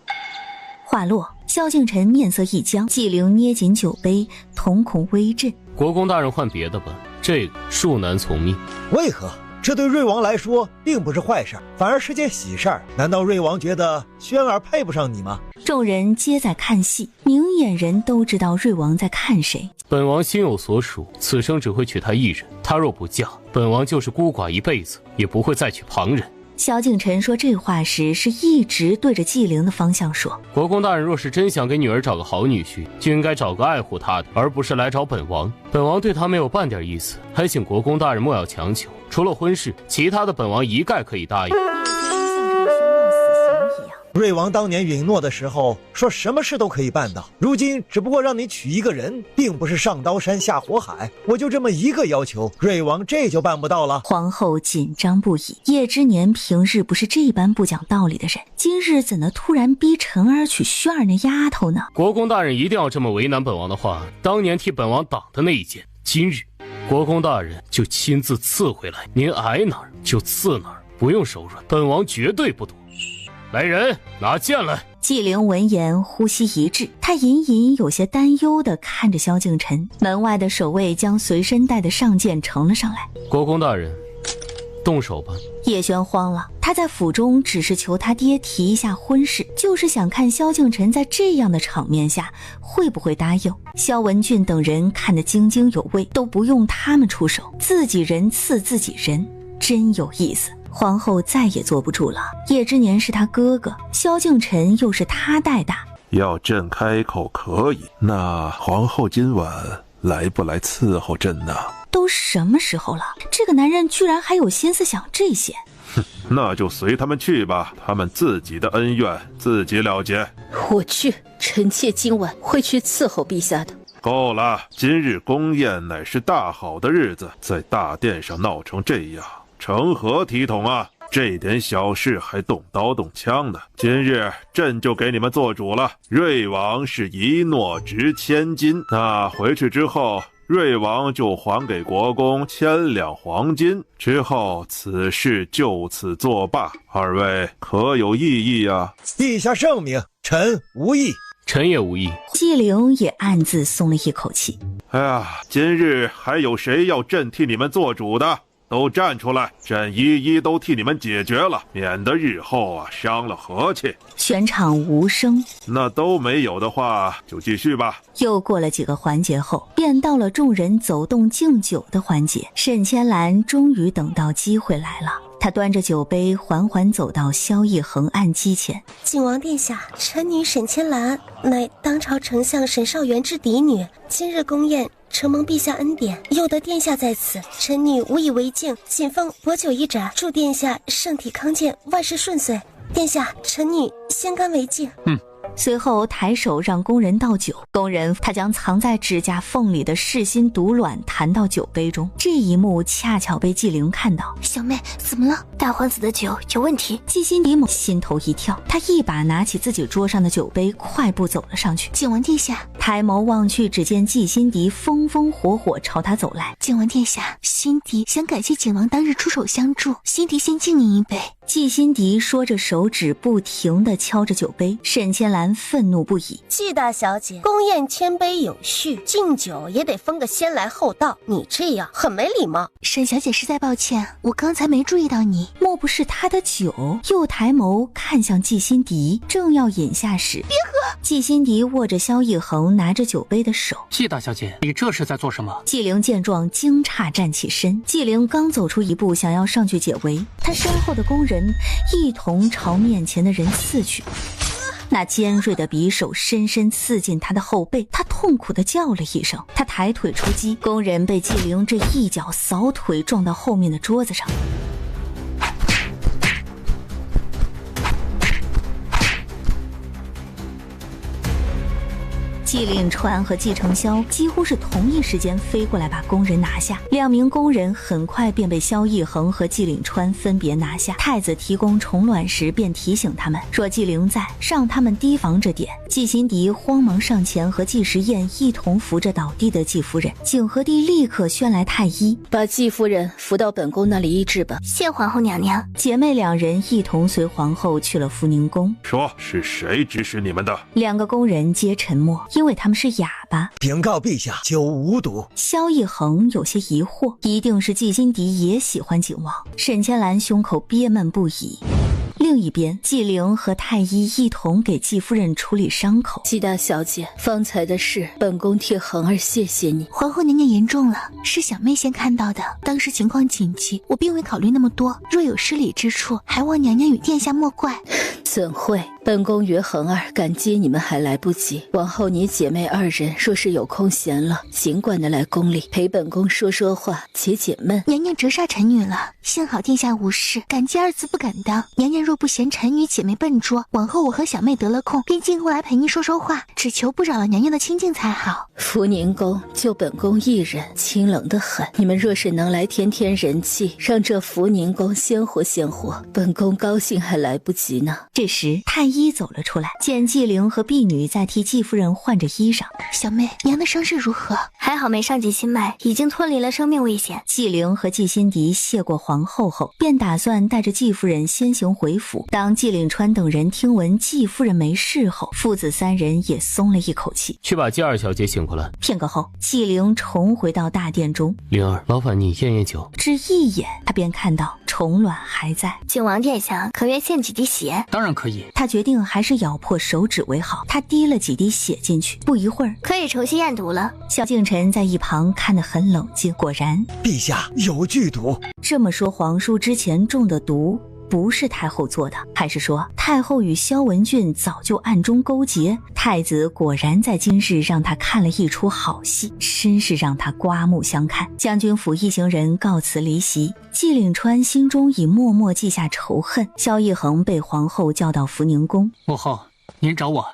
话落，萧敬腾面色一僵，纪灵捏紧酒杯，瞳孔微震。国公大人换别的吧，这个恕难从命。为何？这对瑞王来说并不是坏事，反而是件喜事儿。难道瑞王觉得轩儿配不上你吗？众人皆在看戏，明眼人都知道瑞王在看谁。本王心有所属，此生只会娶她一人，她若不嫁，本王就是孤寡一辈子，也不会再娶旁人。萧敬晨说这话时是一直对着纪灵的方向说，国公大人若是真想给女儿找个好女婿，就应该找个爱护她的，而不是来找本王。本王对她没有半点意思，还请国公大人莫要强求，除了婚事，其他的本王一概可以答应。瑞王当年允诺的时候说什么事都可以办到，如今只不过让你娶一个人，并不是上刀山下火海，我就这么一个要求，瑞王这就办不到了。皇后紧张不已，叶之年平日不是这般不讲道理的人，今日怎能突然逼晨儿娶萱儿那丫头呢？国公大人一定要这么为难本王的话，当年替本王挡的那一剑，今日国公大人就亲自刺回来，您挨哪儿就刺哪儿，不用手软，本王绝对不躲。来人，拿剑来！纪灵闻言呼吸一滞，他隐隐有些担忧地看着萧敬晨。门外的守卫将随身带的上剑呈了上来。国公大人，动手吧。叶轩慌了，他在府中只是求他爹提一下婚事，就是想看萧敬晨在这样的场面下会不会答应。萧文俊等人看得津津有味，都不用他们出手，自己人刺自己人，真有意思。皇后再也坐不住了，叶之年是他哥哥，萧敬晨又是他带大，要朕开口可以，那皇后今晚来不来伺候朕呢？都什么时候了，这个男人居然还有心思想这些。哼，那就随他们去吧，他们自己的恩怨自己了结。我去，臣妾今晚会去伺候陛下的。够了，今日宫宴乃是大好的日子，在大殿上闹成这样，成何体统啊！这点小事还动刀动枪的，今日朕就给你们做主了。瑞王是一诺值千金，那回去之后，瑞王就还给国公1000两黄金，之后此事就此作罢。二位可有异议啊？陛下圣明，臣无异。臣也无异。纪灵也暗自松了一口气。哎呀，今日还有谁要朕替你们做主的？都站出来，朕一一都替你们解决了，免得日后伤了和气。全场无声。那都没有的话，就继续吧。又过了几个环节后，便到了众人走动敬酒的环节。沈千兰终于等到机会来了，她端着酒杯缓缓走到萧逸恒案几前。景王殿下，臣女沈千兰乃当朝丞相沈绍元之嫡女，今日宫宴承蒙陛下恩典，有得殿下在此，臣女无以为敬，谨奉薄酒一盏，祝殿下身体康健，万事顺遂。殿下，臣女先干为敬。随后抬手让工人倒酒，工人他将藏在指甲缝里的噬心毒卵弹到酒杯中，这一幕恰巧被纪灵看到。小妹怎么了？大皇子的酒有问题。季心迪猛心头一跳，他一把拿起自己桌上的酒杯，快步走了上去。景王殿下，抬眸望去，只见季心迪风风火火朝他走来。景王殿下，心迪想感谢景王当日出手相助，心迪先敬您一杯。季心迪说着，手指不停地敲着酒杯。沈千兰愤怒不已：季大小姐，宫宴千杯有序，敬酒也得分个先来后到，你这样很没礼貌。沈小姐实在抱歉，我刚才没注意到你。莫不是他的酒？又抬眸看向季心迪，正要饮下时，别喝！季心迪握着萧逸恒拿着酒杯的手。季大小姐，你这是在做什么？纪灵见状惊诧站起身。纪灵刚走出一步，想要上去解围，他身后的工人一同朝面前的人刺去。那尖锐的匕首深深刺进他的后背，他痛苦地叫了一声，他抬腿出击，工人被纪灵这一脚扫腿撞到后面的桌子上。纪令川和纪承霄几乎是同一时间飞过来把工人拿下，两名工人很快便被萧逸恒和纪令川分别拿下。太子提供虫卵时便提醒他们，若纪灵在，让他们提防着点。纪心迪慌忙上前和纪时宴一同扶着倒地的纪夫人，景和帝立刻宣来太医，把纪夫人扶到本宫那里医治吧。谢皇后娘娘。姐妹两人一同随皇后去了福宁宫。说是谁指使你们的？两个工人皆沉默，因为他们是哑巴。禀告陛下，酒无毒。萧逸恒有些疑惑，一定是季心迪也喜欢景王。沈千兰胸口憋闷不已。另一边，纪灵和太医一同给季夫人处理伤口。季大小姐，方才的事，本宫替恒儿谢谢你。皇后娘娘言重了，是小妹先看到的，当时情况紧急，我并未考虑那么多，若有失礼之处，还望娘娘与殿下莫怪。怎会？本宫与恒儿赶接你们还来不及，往后你姐妹二人若是有空闲了，尽管的来宫里陪本宫说说话，解解闷。娘娘折煞臣女了，幸好殿下无事，感激二字不敢当。娘娘若不嫌臣女姐妹笨拙，往后我和小妹得了空，便进宫来陪你说说话，只求不扰了娘娘的清静才好。福宁宫就本宫一人，清冷得很。你们若是能来添添人气，让这福宁宫鲜活鲜活，本宫高兴还来不及呢。这时太医走了出来，见纪灵和婢女在替季夫人换着衣裳。小妹，娘的伤势如何？还好没伤及心脉，已经脱离了生命危险。纪灵和季心迪谢过皇后后，便打算带着季夫人先行回府。当纪岭川等人听闻季夫人没事后，父子三人也松了一口气。去把季二小姐醒过来。片刻后，纪灵重回到大殿中。灵儿，劳烦你验验酒。只一眼，他便看到虫卵还在。景王殿下，可愿献几滴血？当然可以。他决定还是咬破手指为好。他滴了几滴血进去，不一会儿，可以重新验毒了。萧敬晨在一旁看得很冷静，果然，陛下有剧毒。这么说，皇叔之前中的毒不是太后做的，还是说太后与萧文俊早就暗中勾结？太子果然在今日让他看了一出好戏，真是让他刮目相看。将军府一行人告辞离席，纪岭川心中已默默记下仇恨。萧逸恒被皇后叫到福宁宫。母后，您找我。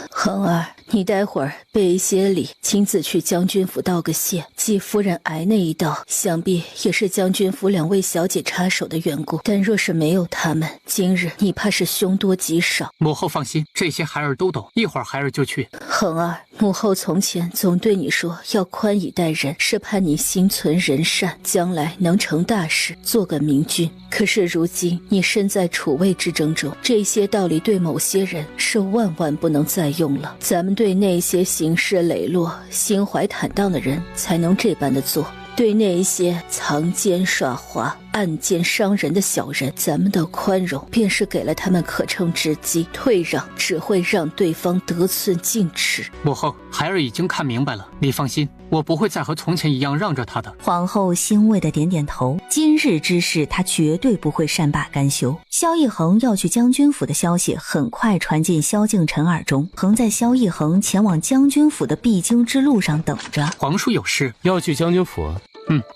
恒儿，你待会儿备一些礼，亲自去将军府道个谢。季夫人挨那一道，想必也是将军府两位小姐插手的缘故。但若是没有他们，今日你怕是凶多吉少。母后放心，这些孩儿都懂，一会儿孩儿就去。恒儿，母后从前总对你说要宽以待人，是盼你心存仁善，将来能成大事，做个明君。可是如今你身在储位之争中，这些道理对某些人是万万不能再用了。咱们对那些行事磊落、心怀坦荡的人才能这般的做，对那一些藏奸耍滑、暗箭伤人的小人，咱们的宽容便是给了他们可乘之机，退让只会让对方得寸进尺。母后，孩儿已经看明白了，你放心，我不会再和从前一样让着他的。皇后欣慰的点点头，今日之事她绝对不会善罢甘休。萧逸恒要去将军府的消息很快传进萧敬晨耳中，恒在萧逸恒前往将军府的必经之路上等着。皇叔有事要去将军府啊？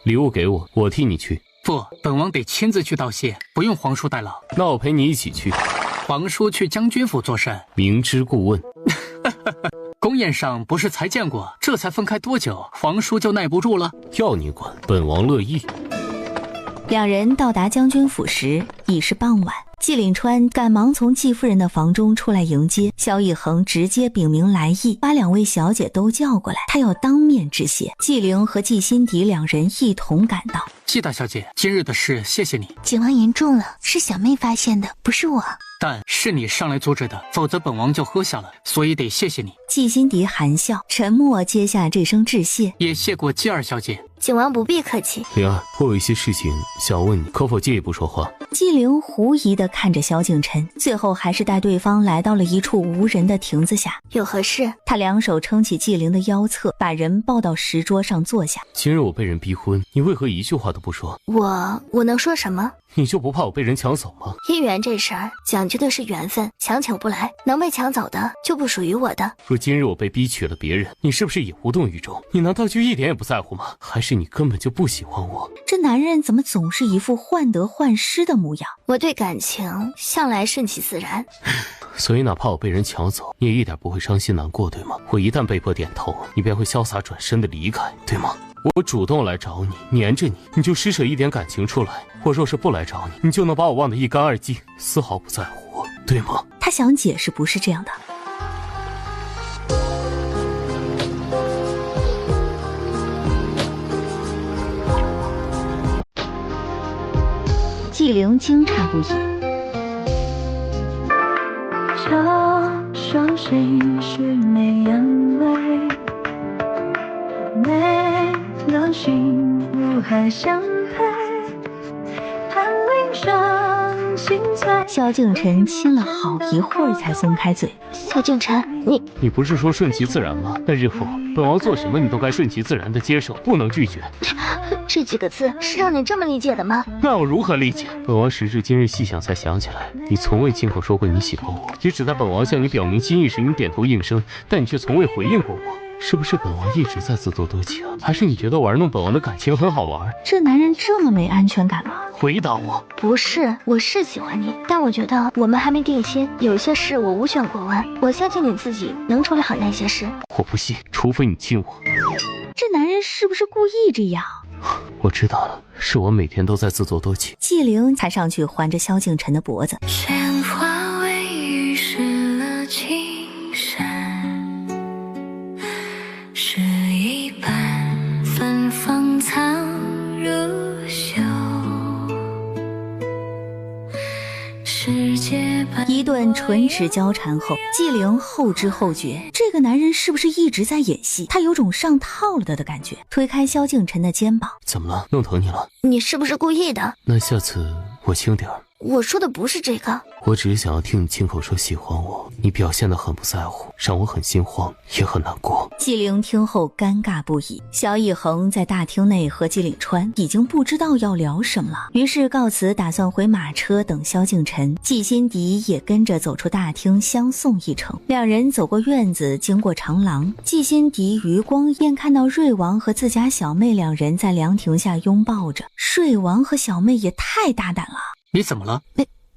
礼物给我，我替你去。不，本王得亲自去道谢，不用皇叔代劳。那我陪你一起去。皇叔去将军府做甚？明知故问。宫宴上不是才见过，这才分开多久，皇叔就耐不住了？要你管，本王乐意。两人到达将军府时已是傍晚，纪岭川赶忙从季夫人的房中出来迎接。萧逸恒直接禀明来意，把两位小姐都叫过来，他要当面致谢。纪灵和季心迪两人一同赶到。季大小姐，今日的事谢谢你。景王言重了，是小妹发现的，不是我。但是你上来阻止的，否则本王就喝下了，所以得谢谢你。季心迪含笑沉默，接下这声致谢，也谢过季二小姐。景王不必客气。灵儿，我有一些事情想问你，可否借一步说话？纪灵狐疑地看着萧敬晨，最后还是带对方来到了一处无人的亭子下。有何事？他两手撑起纪灵的腰侧，把人抱到石桌上坐下。今日我被人逼婚，你为何一句话都不说？我能说什么？你就不怕我被人抢走吗？姻缘这事儿讲究的是缘分，强求不来，能被抢走的就不属于我的。若今日我被逼娶了别人，你是不是也无动于衷？你难道就一点也不在乎吗？还是你根本就不喜欢我？这男人怎么总是一副患得患失的模样？我对感情向来顺其自然。所以哪怕我被人抢走，你也一点不会伤心难过，对吗？我一旦被迫点头，你便会潇洒转身的离开，对吗？我主动来找你，黏着你，你就施舍一点感情出来；我若是不来找你，你就能把我忘得一干二净，丝毫不在乎我，对吗？他想解释不是这样的。纪灵惊诧不已。双心是没眼泪，没良心无海相配，盼铃声清脆。萧敬腾亲了好一会儿才松开嘴。萧敬腾，你不是说顺其自然吗？那日后本王做什么你都该顺其自然的接受，不能拒绝。这几个字是让你这么理解的吗？那我如何理解？本王时至今日细想才想起来，你从未亲口说过你喜欢我，也只在本王向你表明心意时你点头应声，但你却从未回应过我。是不是本王一直在自作多情，还是你觉得玩弄本王的感情很好玩？这男人这么没安全感吗？回答我。不是，我是喜欢你，但我觉得我们还没定心，有些事我无权过问。我相信你自己能处理好那些事。我不信，除非你亲我。这男人是不是故意这样？我知道了，是我每天都在自作多情。纪灵踩上去环着萧敬腾的脖子。喧哗为雨湿了青山，诗一般芬芳藏如袖，世界一顿唇齿交缠后，纪灵后知后觉，这个男人是不是一直在演戏？他有种上套了的感觉，推开萧敬腾的肩膀。怎么了？弄疼你了？你是不是故意的？那下次我轻点儿。我说的不是这个，我只是想要听你亲口说喜欢我，你表现得很不在乎，让我很心慌，也很难过。纪灵听后尴尬不已。萧逸恒在大厅内和纪岭川已经不知道要聊什么了，于是告辞，打算回马车等萧敬腾。季心迪也跟着走出大厅相送一程。两人走过院子，经过长廊，季心迪余光便看到瑞王和自家小妹两人在凉亭下拥抱着。瑞王和小妹也太大胆了。你怎么了？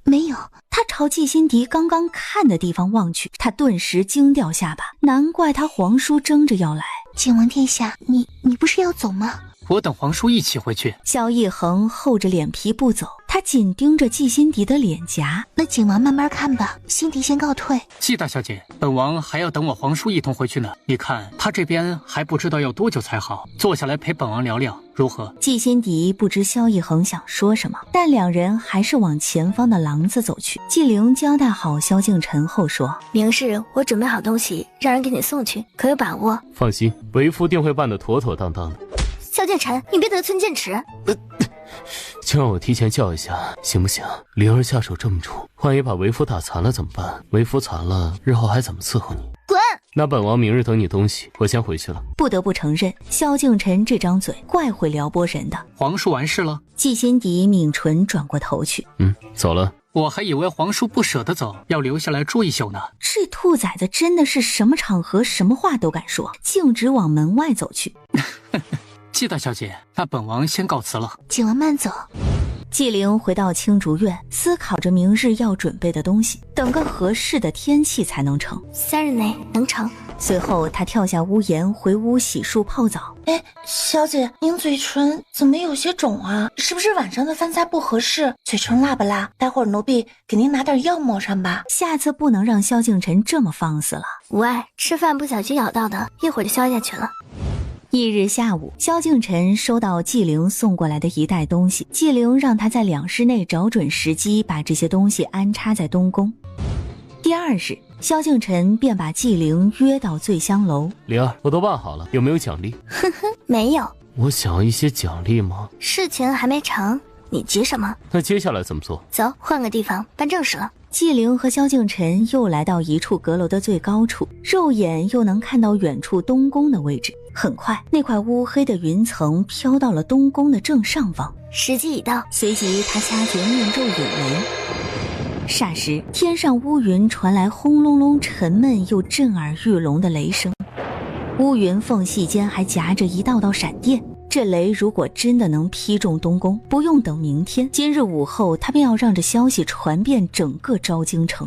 没有。他朝季心迪刚刚看的地方望去，他顿时惊掉下巴，难怪他皇叔争着要来。景王殿下，你不是要走吗？我等皇叔一起回去。萧逸恒厚着脸皮不走，他紧盯着季心迪的脸颊。那景王慢慢看吧，心迪先告退。季大小姐，本王还要等我皇叔一同回去呢。你看他这边还不知道要多久才好，坐下来陪本王聊聊如何？季心迪不知萧逸恒想说什么，但两人还是往前方的廊子走去。纪灵交代好萧敬腾后说：明日我准备好东西让人给你送去，可有把握？放心，为夫定会办得妥妥当当的。萧敬腾，你别得寸进尺。就让我提前叫一下行不行？灵儿下手这么重，万一把为夫打残了怎么办？为夫残了，日后还怎么伺候你？滚！那本王明日等你东西，我先回去了。不得不承认，萧敬腾这张嘴怪会撩拨人的。皇叔完事了？季心迪抿唇转过头去。走了。我还以为皇叔不舍得走，要留下来住一宿呢。这兔崽子真的是什么场合什么话都敢说，径直往门外走去。季大小姐，那本王先告辞了。景王慢走。纪灵回到青竹院，思考着明日要准备的东西，等个合适的天气才能成。3日内能成。随后他跳下屋檐，回屋洗漱泡澡。小姐，您嘴唇怎么有些肿啊？是不是晚上的饭菜不合适？嘴唇辣不辣？待会儿奴婢给您拿点药抹上吧。下次不能让萧敬腾这么放肆了。无碍，吃饭不小心咬到的，一会儿就消下去了。翌日下午，萧敬腾收到纪灵送过来的一袋东西，纪灵让他在2日内找准时机把这些东西安插在东宫。第2日，萧敬腾便把纪灵约到醉香楼。灵儿，我都办好了，有没有奖励？没有。我想要一些奖励吗？事情还没成，你急什么？那接下来怎么做？走，换个地方办正事了。纪灵和萧敬腾又来到一处阁楼的最高处，肉眼又能看到远处东宫的位置。很快，那块乌黑的云层飘到了东宫的正上方。时机已到，随即他掐诀念咒引雷。霎时，天上乌云传来轰隆隆、沉闷又震耳欲聋的雷声，乌云缝隙间还夹着一道道闪电。这雷如果真的能劈中东宫，不用等明天，今日午后他便要让这消息传遍整个昭京城。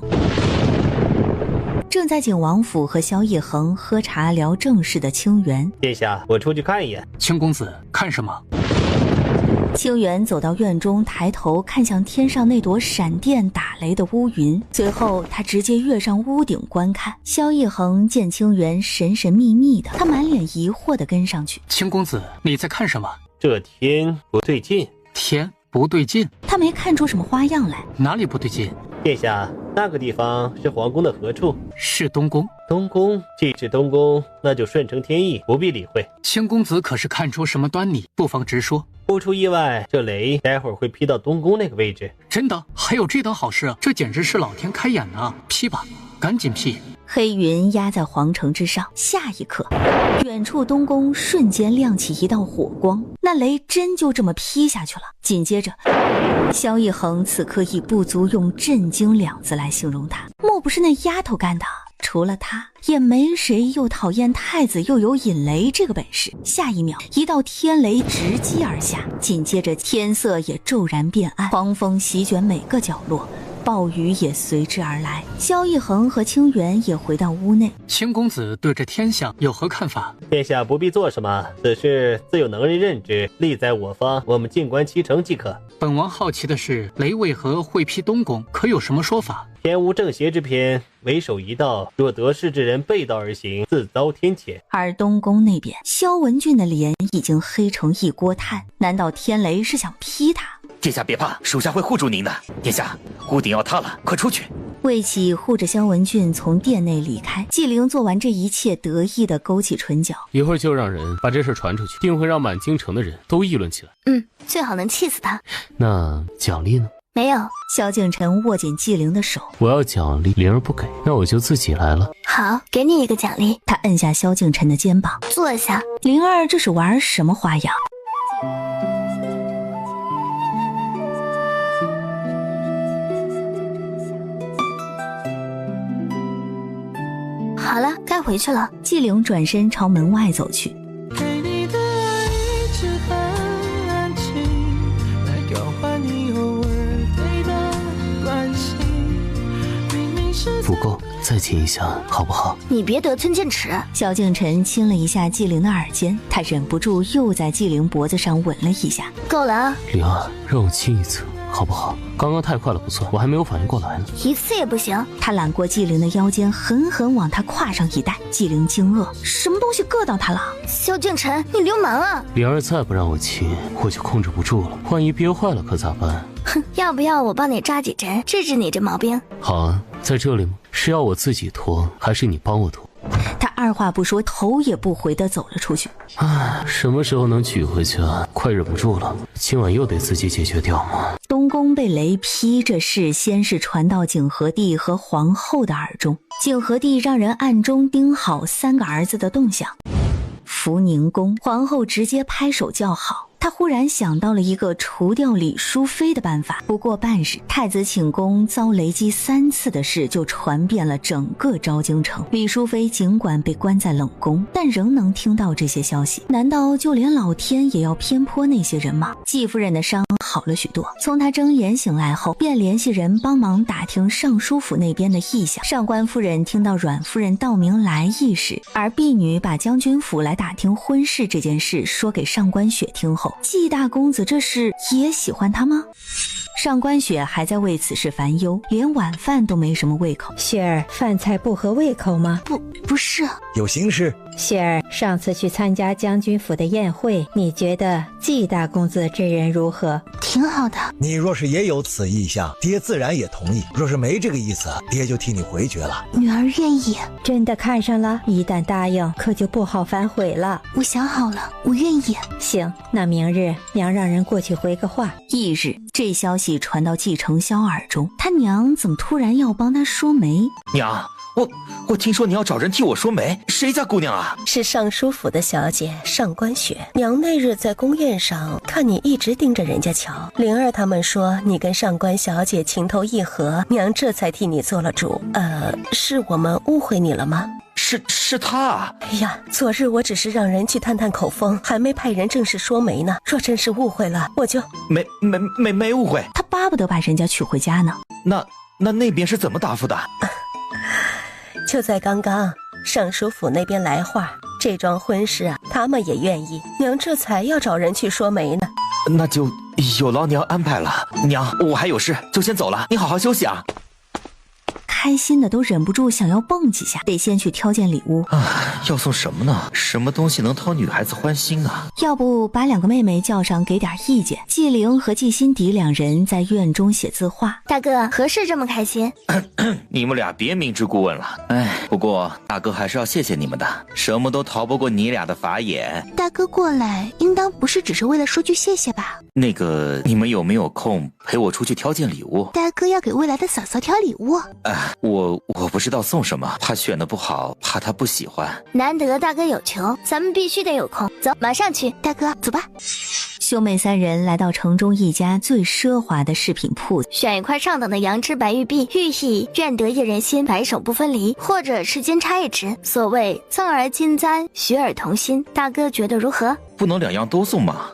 正在景王府和萧逸恒喝茶聊正事的清源，殿下，我出去看一眼。清公子，看什么？清源走到院中，抬头看向天上那朵闪电打雷的乌云，随后他直接跃上屋顶观看。萧逸恒见清源神神秘秘的，他满脸疑惑地跟上去。清公子，你在看什么？这天不对劲。天不对劲？他没看出什么花样来。哪里不对劲？殿下，那个地方是皇宫的何处？是东宫。东宫，既是东宫，那就顺承天意，不必理会。青公子可是看出什么端倪，不妨直说。不出意外，这雷待会儿会劈到东宫那个位置。真的？还有这等好事？这简直是老天开眼了！劈吧，赶紧劈！黑云压在皇城之上，下一刻，远处东宫瞬间亮起一道火光，那雷真就这么劈下去了。紧接着，萧逸恒此刻已不足用震惊2字来形容他，莫不是那丫头干的？除了他，也没谁又讨厌太子又有引雷这个本事。下一秒，一道天雷直击而下，紧接着天色也骤然变暗，狂风席卷每个角落，暴雨也随之而来。萧逸恒和清源也回到屋内。清公子对这天象有何看法？殿下不必做什么，此事自有能人任之，利在我方，我们静观其成即可。本王好奇的是，雷为何会劈东宫？可有什么说法？天无正邪之偏，为首一道，若得势之人背道而行，自遭天谴。而东宫那边，萧文俊的脸已经黑成一锅炭，难道天雷是想劈他？殿下别怕，属下会护住您的。殿下，屋顶要塌了，快出去！魏启护着萧文俊从殿内离开，纪灵做完这一切，得意地勾起唇角。一会儿就让人把这事传出去，定会让满京城的人都议论起来。最好能气死他。那奖励呢？没有。萧敬晨握紧纪灵的手，我要奖励，灵儿不给，那我就自己来了。好，给你一个奖励。他摁下萧敬晨的肩膀，坐下。灵儿这是玩什么花样？好了，该回去了。纪灵转身朝门外走去。对你的爱一直很安静，来交换你偶尔对的关心。明明是不够，再亲一下好不好？你别得寸进尺。萧敬晨亲了一下纪灵的耳尖，他忍不住又在纪灵脖子上吻了一下。够了啊！灵儿，让我亲一次好不好？刚刚太快了，不错，我还没有反应过来呢。一次也不行。他揽过纪灵的腰间，狠狠往他胯上一带。纪灵惊愕，什么东西硌到他了？萧敬晨，你流氓啊！灵儿再不让我亲，我就控制不住了，万一憋坏了可咋办？哼，要不要我帮你扎几针，治治你这毛病？好啊，在这里吗？是要我自己脱，还是你帮我脱？他二话不说，头也不回地走了出去。什么时候能娶回去啊？快忍不住了，今晚又得自己解决掉吗？东宫被雷劈这事先是传到景和帝和皇后的耳中，景和帝让人暗中盯好3个儿子的动向。福宁宫，皇后直接拍手叫好。他忽然想到了一个除掉李淑妃的办法。不过半日，太子寝宫遭雷击3次的事就传遍了整个昭京城。李淑妃尽管被关在冷宫，但仍能听到这些消息。难道就连老天也要偏颇那些人吗？季夫人的伤好了许多，从她睁眼醒来后，便联系人帮忙打听尚书府那边的意向。上官夫人听到阮夫人道明来意时，而婢女把将军府来打听婚事这件事说给上官雪听后，季大公子这是也喜欢他吗？上官雪还在为此事烦忧，连晚饭都没什么胃口。雪儿，饭菜不合胃口吗？不是。有心事？雪儿，上次去参加将军府的宴会，你觉得季大公子这人如何？挺好的。你若是也有此意向，爹自然也同意；若是没这个意思，爹就替你回绝了。女儿愿意。真的看上了？一旦答应，可就不好反悔了。我想好了，我愿意。行，那明日娘让人过去回个话。翌日，这消息传到季承霄耳中，他娘怎么突然要帮他说媒？娘，我听说你要找人替我说媒，谁家姑娘啊？是尚书府的小姐上官雪。娘那日在宫宴上看你一直盯着人家瞧，灵儿他们说你跟上官小姐情投意合，娘这才替你做了主。是我们误会你了吗？是他啊！哎呀，昨日我只是让人去探探口风，还没派人正式说媒呢。若真是误会了，我就没误会。他巴不得把人家娶回家呢。那边是怎么答复的？就在刚刚，尚书府那边来话，这桩婚事啊，他们也愿意，娘这才要找人去说媒呢。那就有劳娘安排了。娘，我还有事，就先走了，你好好休息啊。开心的都忍不住想要蹦几下，得先去挑件礼物。要送什么呢？什么东西能讨女孩子欢心啊？要不把2个妹妹叫上给点意见。季灵和季心迪2人在院中写字画。大哥，何事这么开心？你们俩别明知故问了。不过大哥还是要谢谢你们的，什么都逃不过你俩的法眼。大哥过来，应当不是只是为了说句谢谢吧？那个，你们有没有空陪我出去挑件礼物？大哥要给未来的嫂嫂挑礼物。我不知道送什么，怕选的不好，怕她不喜欢。难得大哥有求，咱们必须得有空。走，马上去。大哥，走吧。兄妹3人来到城中一家最奢华的饰品铺子，选一块上等的羊脂白玉璧，寓意愿得一人心，白首不分离，或者是金钗也值。所谓赠而金簪，许尔同心，大哥觉得如何？不能2样都送吗？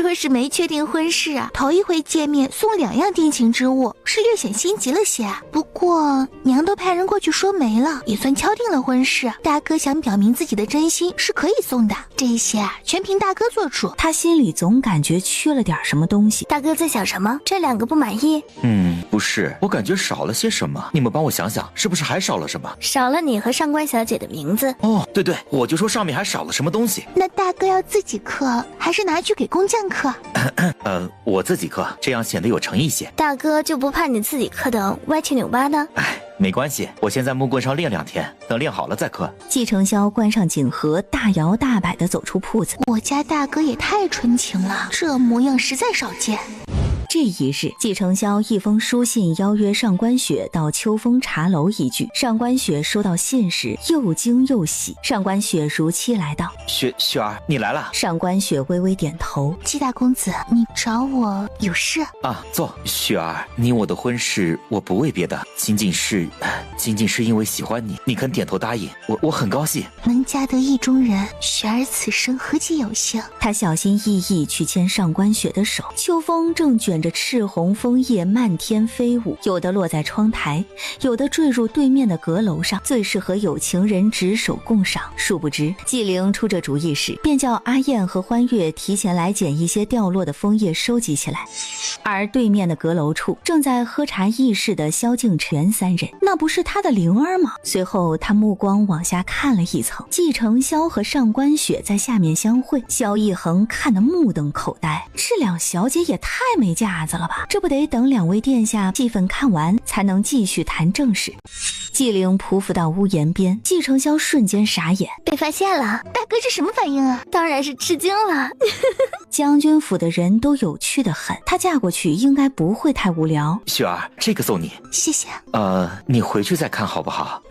若是没确定婚事啊，头一回见面送2样定情之物，是略显心急了些啊。不过娘都派人过去说媒了，也算敲定了婚事。大哥想表明自己的真心，是可以送的。这些啊，全凭大哥做主。他心里总感觉缺了点什么东西。大哥在想什么？这2个不满意？不是，我感觉少了些什么。你们帮我想想，是不是还少了什么？少了你和上官小姐的名字。对，我就说上面还少了什么东西。那大哥要自己刻，还是拿去给工匠刻？我自己刻，这样显得有诚意些。大哥就不怕你自己刻的歪七扭八的？没关系，我先在木棍上练2天，等练好了再刻。季承霄关上锦盒，大摇大摆地走出铺子。我家大哥也太纯情了，这模样实在少见。这一日，季承霄一封书信邀约上官雪到秋风茶楼一聚。上官雪收到信时又惊又喜。上官雪如期来到。雪儿，你来了。上官雪微微点头。季大公子，你找我有事啊？坐。雪儿，你我的婚事，我不为别的，仅仅是因为喜欢你，你肯点头答应，我很高兴。能嫁得意中人，雪儿此生何其有幸。他小心翼翼去牵上官雪的手。秋风正卷着赤红枫叶漫天飞舞，有的落在窗台，有的坠入对面的阁楼上，最适合有情人执手共赏。殊不知季灵出这主意时，便叫阿燕和欢月提前来捡一些掉落的枫叶收集起来。而对面的阁楼处正在喝茶议事的萧敬全3人，那不是他的灵儿吗？随后他目光往下看了一层，季承霄和上官雪在下面相会，萧一恒看得目瞪口呆，这2小姐也太没架子了吧，这不得等2位殿下戏份看完才能继续谈正事。季灵匍匐到屋檐边，季承霄瞬间傻眼，被发现了。大哥这什么反应啊？当然是吃惊了。将军府的人都有趣的很，她嫁过去应该不会太无聊。雪儿，这个送你。谢谢。你回去再看好不好？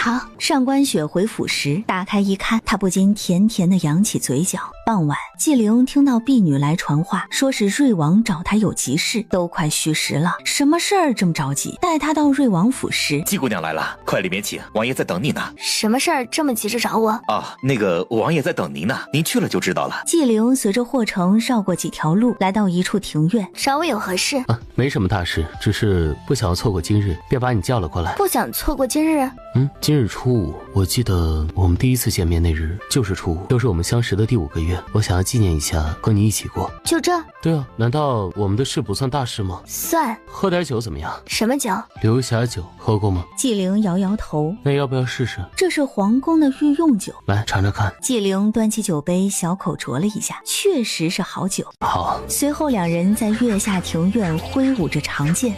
好。上官雪回府时打开一看，她不禁甜甜的扬起嘴角。傍晚，季灵听到婢女来传话，说是瑞王找她有急事，都快虚实了，什么事儿这么着急？带她到瑞王府时，季姑娘来了，快里面请，王爷在等你呢。什么事儿这么急着找我？那个王爷在等您呢，您去了就知道了。季灵随着霍城绕过几条路，来到一处庭院。找我有何事？没什么大事，只是不想要错过今日，便把你叫了过来。不想错过今日？今日初5，我记得我们第一次见面那日就是初5，又是我们相识的第5个月，我想要纪念一下和你一起过。就这？对啊，难道我们的事不算大事吗？算。喝点酒怎么样？什么酒？流霞酒，喝过吗？季灵摇摇头。那要不要试试？这是皇宫的御用酒，来尝尝看。季灵端起酒杯，小口酌了一下，确实是好酒。好。随后2人在月下庭院挥舞着长剑。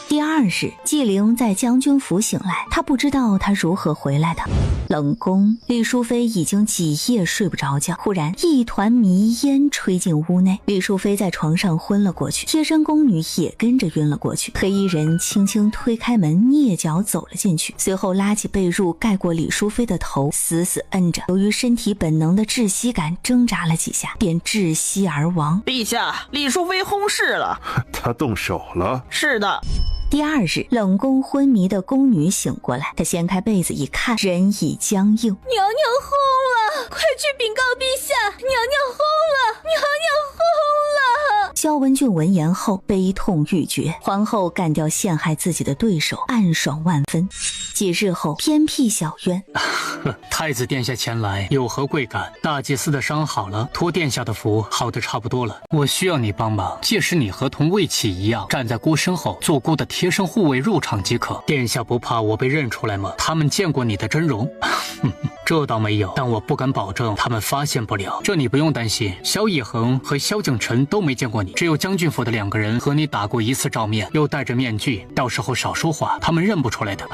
第2日，季灵在将军府醒来，他不知道他如何回来的。冷宫，李淑妃已经几夜睡不着觉，忽然一团迷烟吹进屋内，李淑妃在床上昏了过去，贴身宫女也跟着晕了过去。黑衣人轻轻推开门，蹑脚走了进去，随后拉起被褥盖过李淑妃的头，死死摁着。由于身体本能的窒息感，挣扎了几下，便窒息而亡。陛下，李淑妃薨逝了。她动手了？是的。第2日，冷宫昏迷的宫女醒过来，她掀开被子一看，人已僵硬。娘娘薨了，快去禀告陛下，娘娘薨了，娘娘薨了。萧文俊闻言后悲痛欲绝，皇后干掉陷害自己的对手，暗爽万分。几日后，偏僻小院，太子殿下前来有何贵干？大祭司的伤好了，托殿下的福，好的差不多了。我需要你帮忙，届时你和同魏启一样，站在孤身后做孤的贴身护卫入场即可。殿下不怕我被认出来吗？他们见过你的真容？这倒没有，但我不敢保证他们发现不了。这你不用担心，萧逸恒和萧敬晨都没见过你，只有将军府的2个人和你打过1次照面，又戴着面具，到时候少说话，他们认不出来的。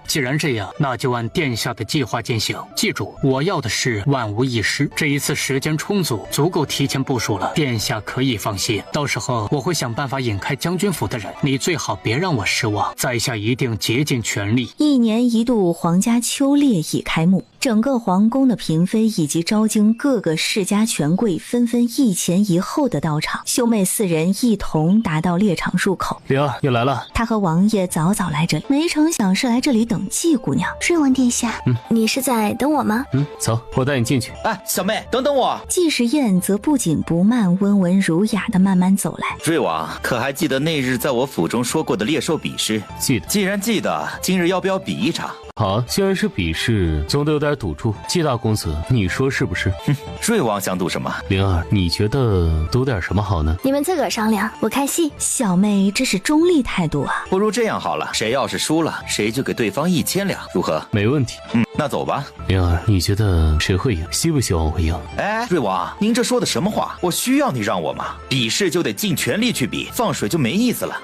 既然这样，那就按殿下的计划进行。记住，我要的是万无一失。这一次时间充足，足够提前部署了，殿下可以放心。到时候我会想办法引开将军府的人，你最好别让我失望。在下一定竭尽全力。1年1度皇家秋猎已开幕，整个皇宫的嫔妃以及昭京各个世家权贵纷纷一前一后的到场，兄妹4人一同达到猎场入口。灵儿，你来了。他和王爷早早来这里，没成想是来这里等季姑娘。瑞王殿下，你是在等我吗？走，我带你进去。哎，小妹，等等我。季时宴则不紧不慢，温文儒雅的慢慢走来。瑞王，可还记得那日在我府中说过的猎兽比试？记得。既然记得，今日要不要比一场？好，既然是比试，总得有点赌注。季大公子，你说是不是？瑞王想赌什么？灵儿，你觉得赌点什么好呢？你们自个儿商量，我看戏。小妹，这是中立态度啊。不如这样好了，谁要是输了，谁就给对方1000两，如何？没问题。那走吧。灵儿，你觉得谁会赢？希不希望我会赢？哎，瑞王，您这说的什么话？我需要你让我吗？比试就得尽全力去比，放水就没意思了。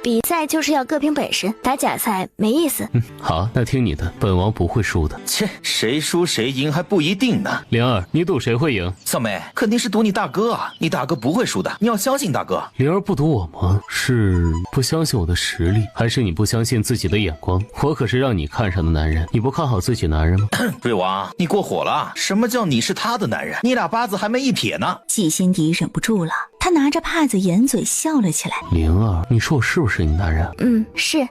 比赛就是要各凭本事，打假赛没意思。好，那听你的，本王不会输的。切，谁输谁赢还不一定呢。灵儿，你赌谁会赢？小妹，肯定是赌你大哥啊，你大哥不会输的，你要相信大哥。灵儿不赌我吗？是不相信我的实力，还是你不相信自己的眼光？我可是让你看上的男人，你不看好自己男人吗？瑞王，你过火了。什么叫你是他的男人？你俩八字还没一撇呢。季心迪忍不住了，他拿着帕子掩嘴笑了起来。灵儿，你说我是不是你男人？是。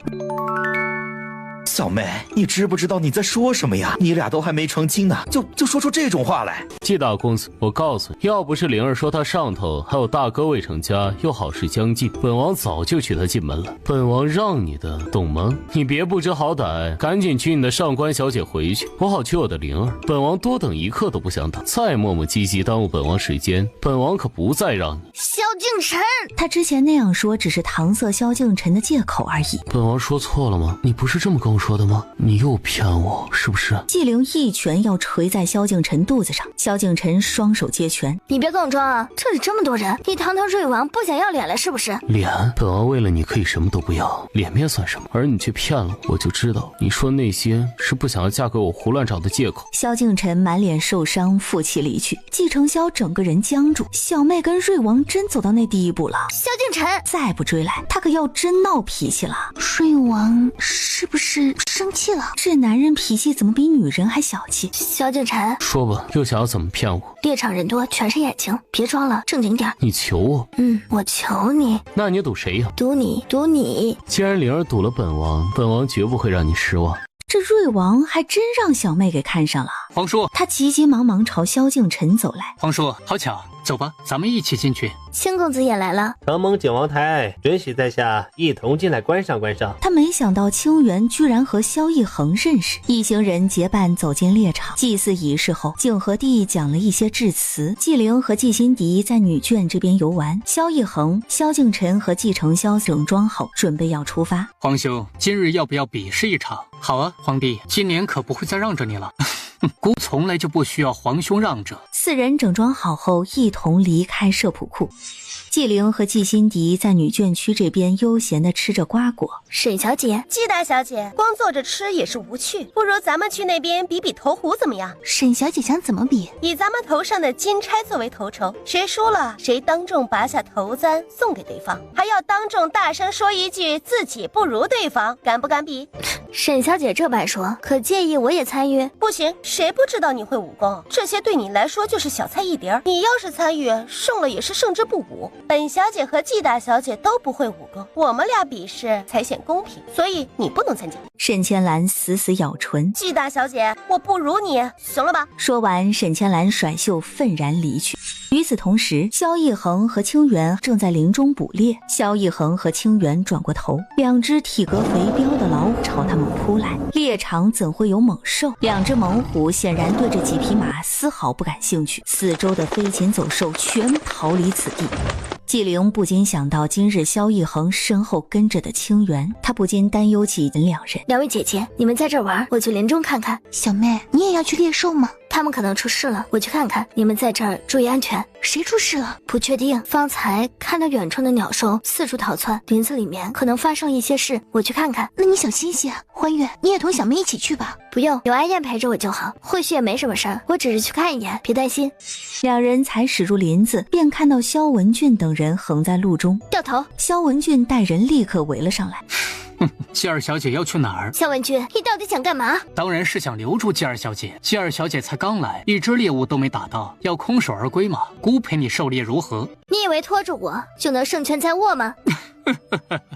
小妹，你知不知道你在说什么呀？你俩都还没成亲呢，就说出这种话来。季大公子，我告诉你，要不是灵儿说她上头还有大哥未成家，又好事将近，本王早就娶她进门了。本王让你的，懂吗？你别不知好歹，赶紧娶你的上官小姐回去，我好娶我的灵儿。本王多等一刻都不想等，再磨磨唧唧耽误本王时间，本王可不再让你。萧敬晨，他之前那样说只是搪塞萧敬晨的借口而已。本王说错了吗？你不是这么跟我说的吗？你又骗我，是不是？季灵一拳要捶在萧敬晨肚子上，萧敬晨双手接拳。你别跟我装啊！这里这么多人，你堂堂瑞王不想要脸了是不是？脸，本王为了你可以什么都不要，脸面算什么？而你却骗了我，就知道你说那些是不想要嫁给我胡乱找的借口。萧敬晨满脸受伤，负气离去。季承霄整个人僵住，小妹跟瑞王真走到那第一步了。萧敬晨再不追来，他可要真闹脾气了。瑞王是不是生气了？这男人脾气怎么比女人还小气？萧敬晨，说吧，又想要怎么骗我？猎场人多，全是眼睛，别装了，正经点。你求我？我求你。那你赌谁呀？赌你，赌你。既然灵儿赌了本王，本王绝不会让你失望。这瑞王还真让小妹给看上了。皇叔，他急急忙忙朝萧敬晨走来。皇叔，好巧，走吧，咱们一起进去。青公子也来了。承蒙景王台准许在下一同进来观赏观赏。他没想到清源居然和萧逸恒认识，一行人结伴走进猎场。祭祀仪式后，景和帝讲了一些致辞。季灵和季心迪在女眷这边游玩，萧逸恒、萧敬晨和季承霄整装好，准备要出发。皇兄，今日要不要比试一场？好啊，皇帝，今年可不会再让着你了。孤从来就不需要皇兄让着。4人整装好后，一同离开摄谱库。季灵和季心迪在女眷区这边悠闲地吃着瓜果。沈小姐，季大小姐，光坐着吃也是无趣，不如咱们去那边比比投壶怎么样？沈小姐想怎么比？以咱们头上的金钗作为头筹，谁输了，谁当众拔下头簪送给对方，还要当众大声说一句自己不如对方，敢不敢比？沈小姐这般说，可介意我也参与？不行，谁不知道你会武功？这些对你来说就是小菜一碟，你要是参与，胜了也是胜之不武。本小姐和季大小姐都不会武功，我们俩比试才显公平，所以你不能参加。沈千兰死死咬唇。季大小姐，我不如你，行了吧？说完，沈千兰甩袖愤然离去。与此同时，萧逸恒和清源正在林中捕猎。萧逸恒和清源转过头，2只体格肥膘的老虎朝他们扑来。猎场怎会有猛兽？两只猛虎显然对这几匹马丝毫不感兴趣，四周的飞禽走兽全逃离此地。纪灵不禁想到今日萧逸恒身后跟着的清源，他不禁担忧起两人。两位姐姐，你们在这玩，我去林中看看。小妹，你也要去猎兽吗？他们可能出事了，我去看看。你们在这儿注意安全。谁出事了？不确定，方才看到远处的鸟兽四处逃窜，林子里面可能发生一些事，我去看看。那你小心些，欢月，你也同小妹一起去吧。不用，有阿燕陪着我就好，或许也没什么事儿，我只是去看一眼，别担心。两人才驶入林子，便看到萧文俊等人横在路中，掉头。萧文俊带人立刻围了上来。季二小姐要去哪儿？萧文俊，你到底想干嘛？当然是想留住季二小姐。季二小姐才刚来，一只猎物都没打到，要空手而归吗？孤陪你狩猎如何？你以为拖着我就能胜券在握吗？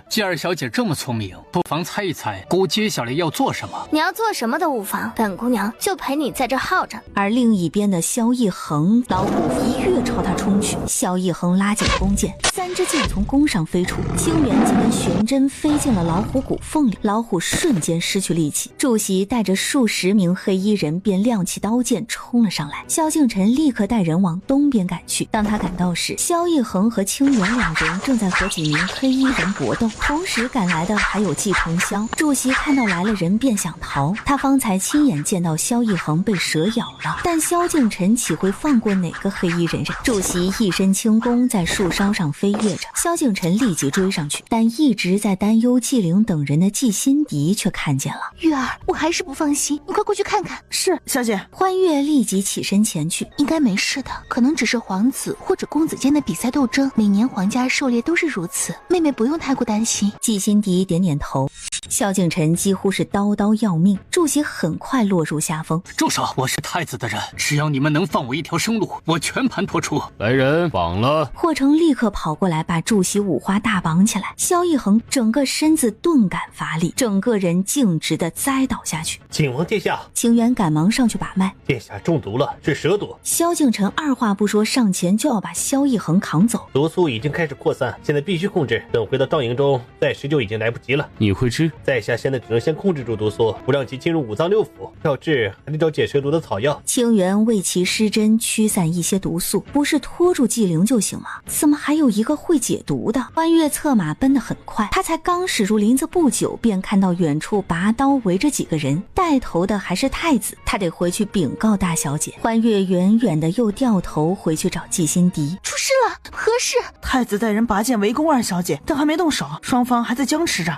季二小姐这么聪明，不妨猜一猜，姑接下来要做什么？你要做什么都无妨，本姑娘就陪你在这耗着。而另一边的萧逸恒，老虎一跃朝他冲去，萧逸恒拉紧弓箭，3支箭从弓上飞出，清源竟跟悬针飞进了老虎骨缝里，老虎瞬间失去力气。祝席带着数十名黑衣人便亮起刀剑冲了上来，萧敬腾立刻带人往东边赶去。当他赶到时，萧逸恒和清源两人正在和几名黑衣人搏斗，同时赶来的还有季承霄。祝席看到来了人便想逃，他方才亲眼见到萧逸恒被蛇咬了，但萧敬腾岂会放过哪个黑衣人？祝席一身轻功在树梢上飞跃着，萧敬腾立即追上去，但一直在担忧纪灵等人的季心迪却看见了。月儿，我还是不放心，你快过去看看。是，小姐。欢月立即起身前去，应该没事的，可能只是皇子或者公子间的比赛斗争，每年皇家狩猎都是如此，妹妹不用太过担心。季心迪点点头。萧敬腾几乎是刀刀要命，祝席很快落入下风。住手！我是太子的人，只要你们能放我一条生路，我全盘托出。来人，绑了！霍成立刻跑过来，把祝席五花大绑起来。萧逸恒整个身子顿感乏力，整个人径直的栽倒下去。请王殿下！清源赶忙上去把脉，殿下中毒了，是蛇毒。萧敬腾二话不说上前就要把萧逸恒扛走。毒素已经开始扩散，现在必须控制，等回到赵营中再施就已经来不及了。你会治？在下现在只能先控制住毒素，不让其进入五脏六腑。要治还得找解蛇毒的草药。清源为其施针驱散一些毒素，不是拖住纪灵就行吗？怎么还有一个会解毒的？欢月策马奔得很快，他才刚驶入林子不久，便看到远处拔刀围着几个人，带头的还是太子，他得回去禀告大小姐。欢月远远的又掉头回去找季心迪。出事了，何事？太子带人拔剑围攻二小姐，但还没动手，双方还在僵持着。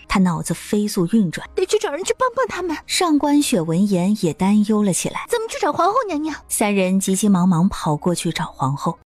他脑子飞速运转，得去找人去帮帮他们。上官雪闻言也担忧了起来，咱们去找皇后娘娘。三人急急忙忙跑过去找皇后。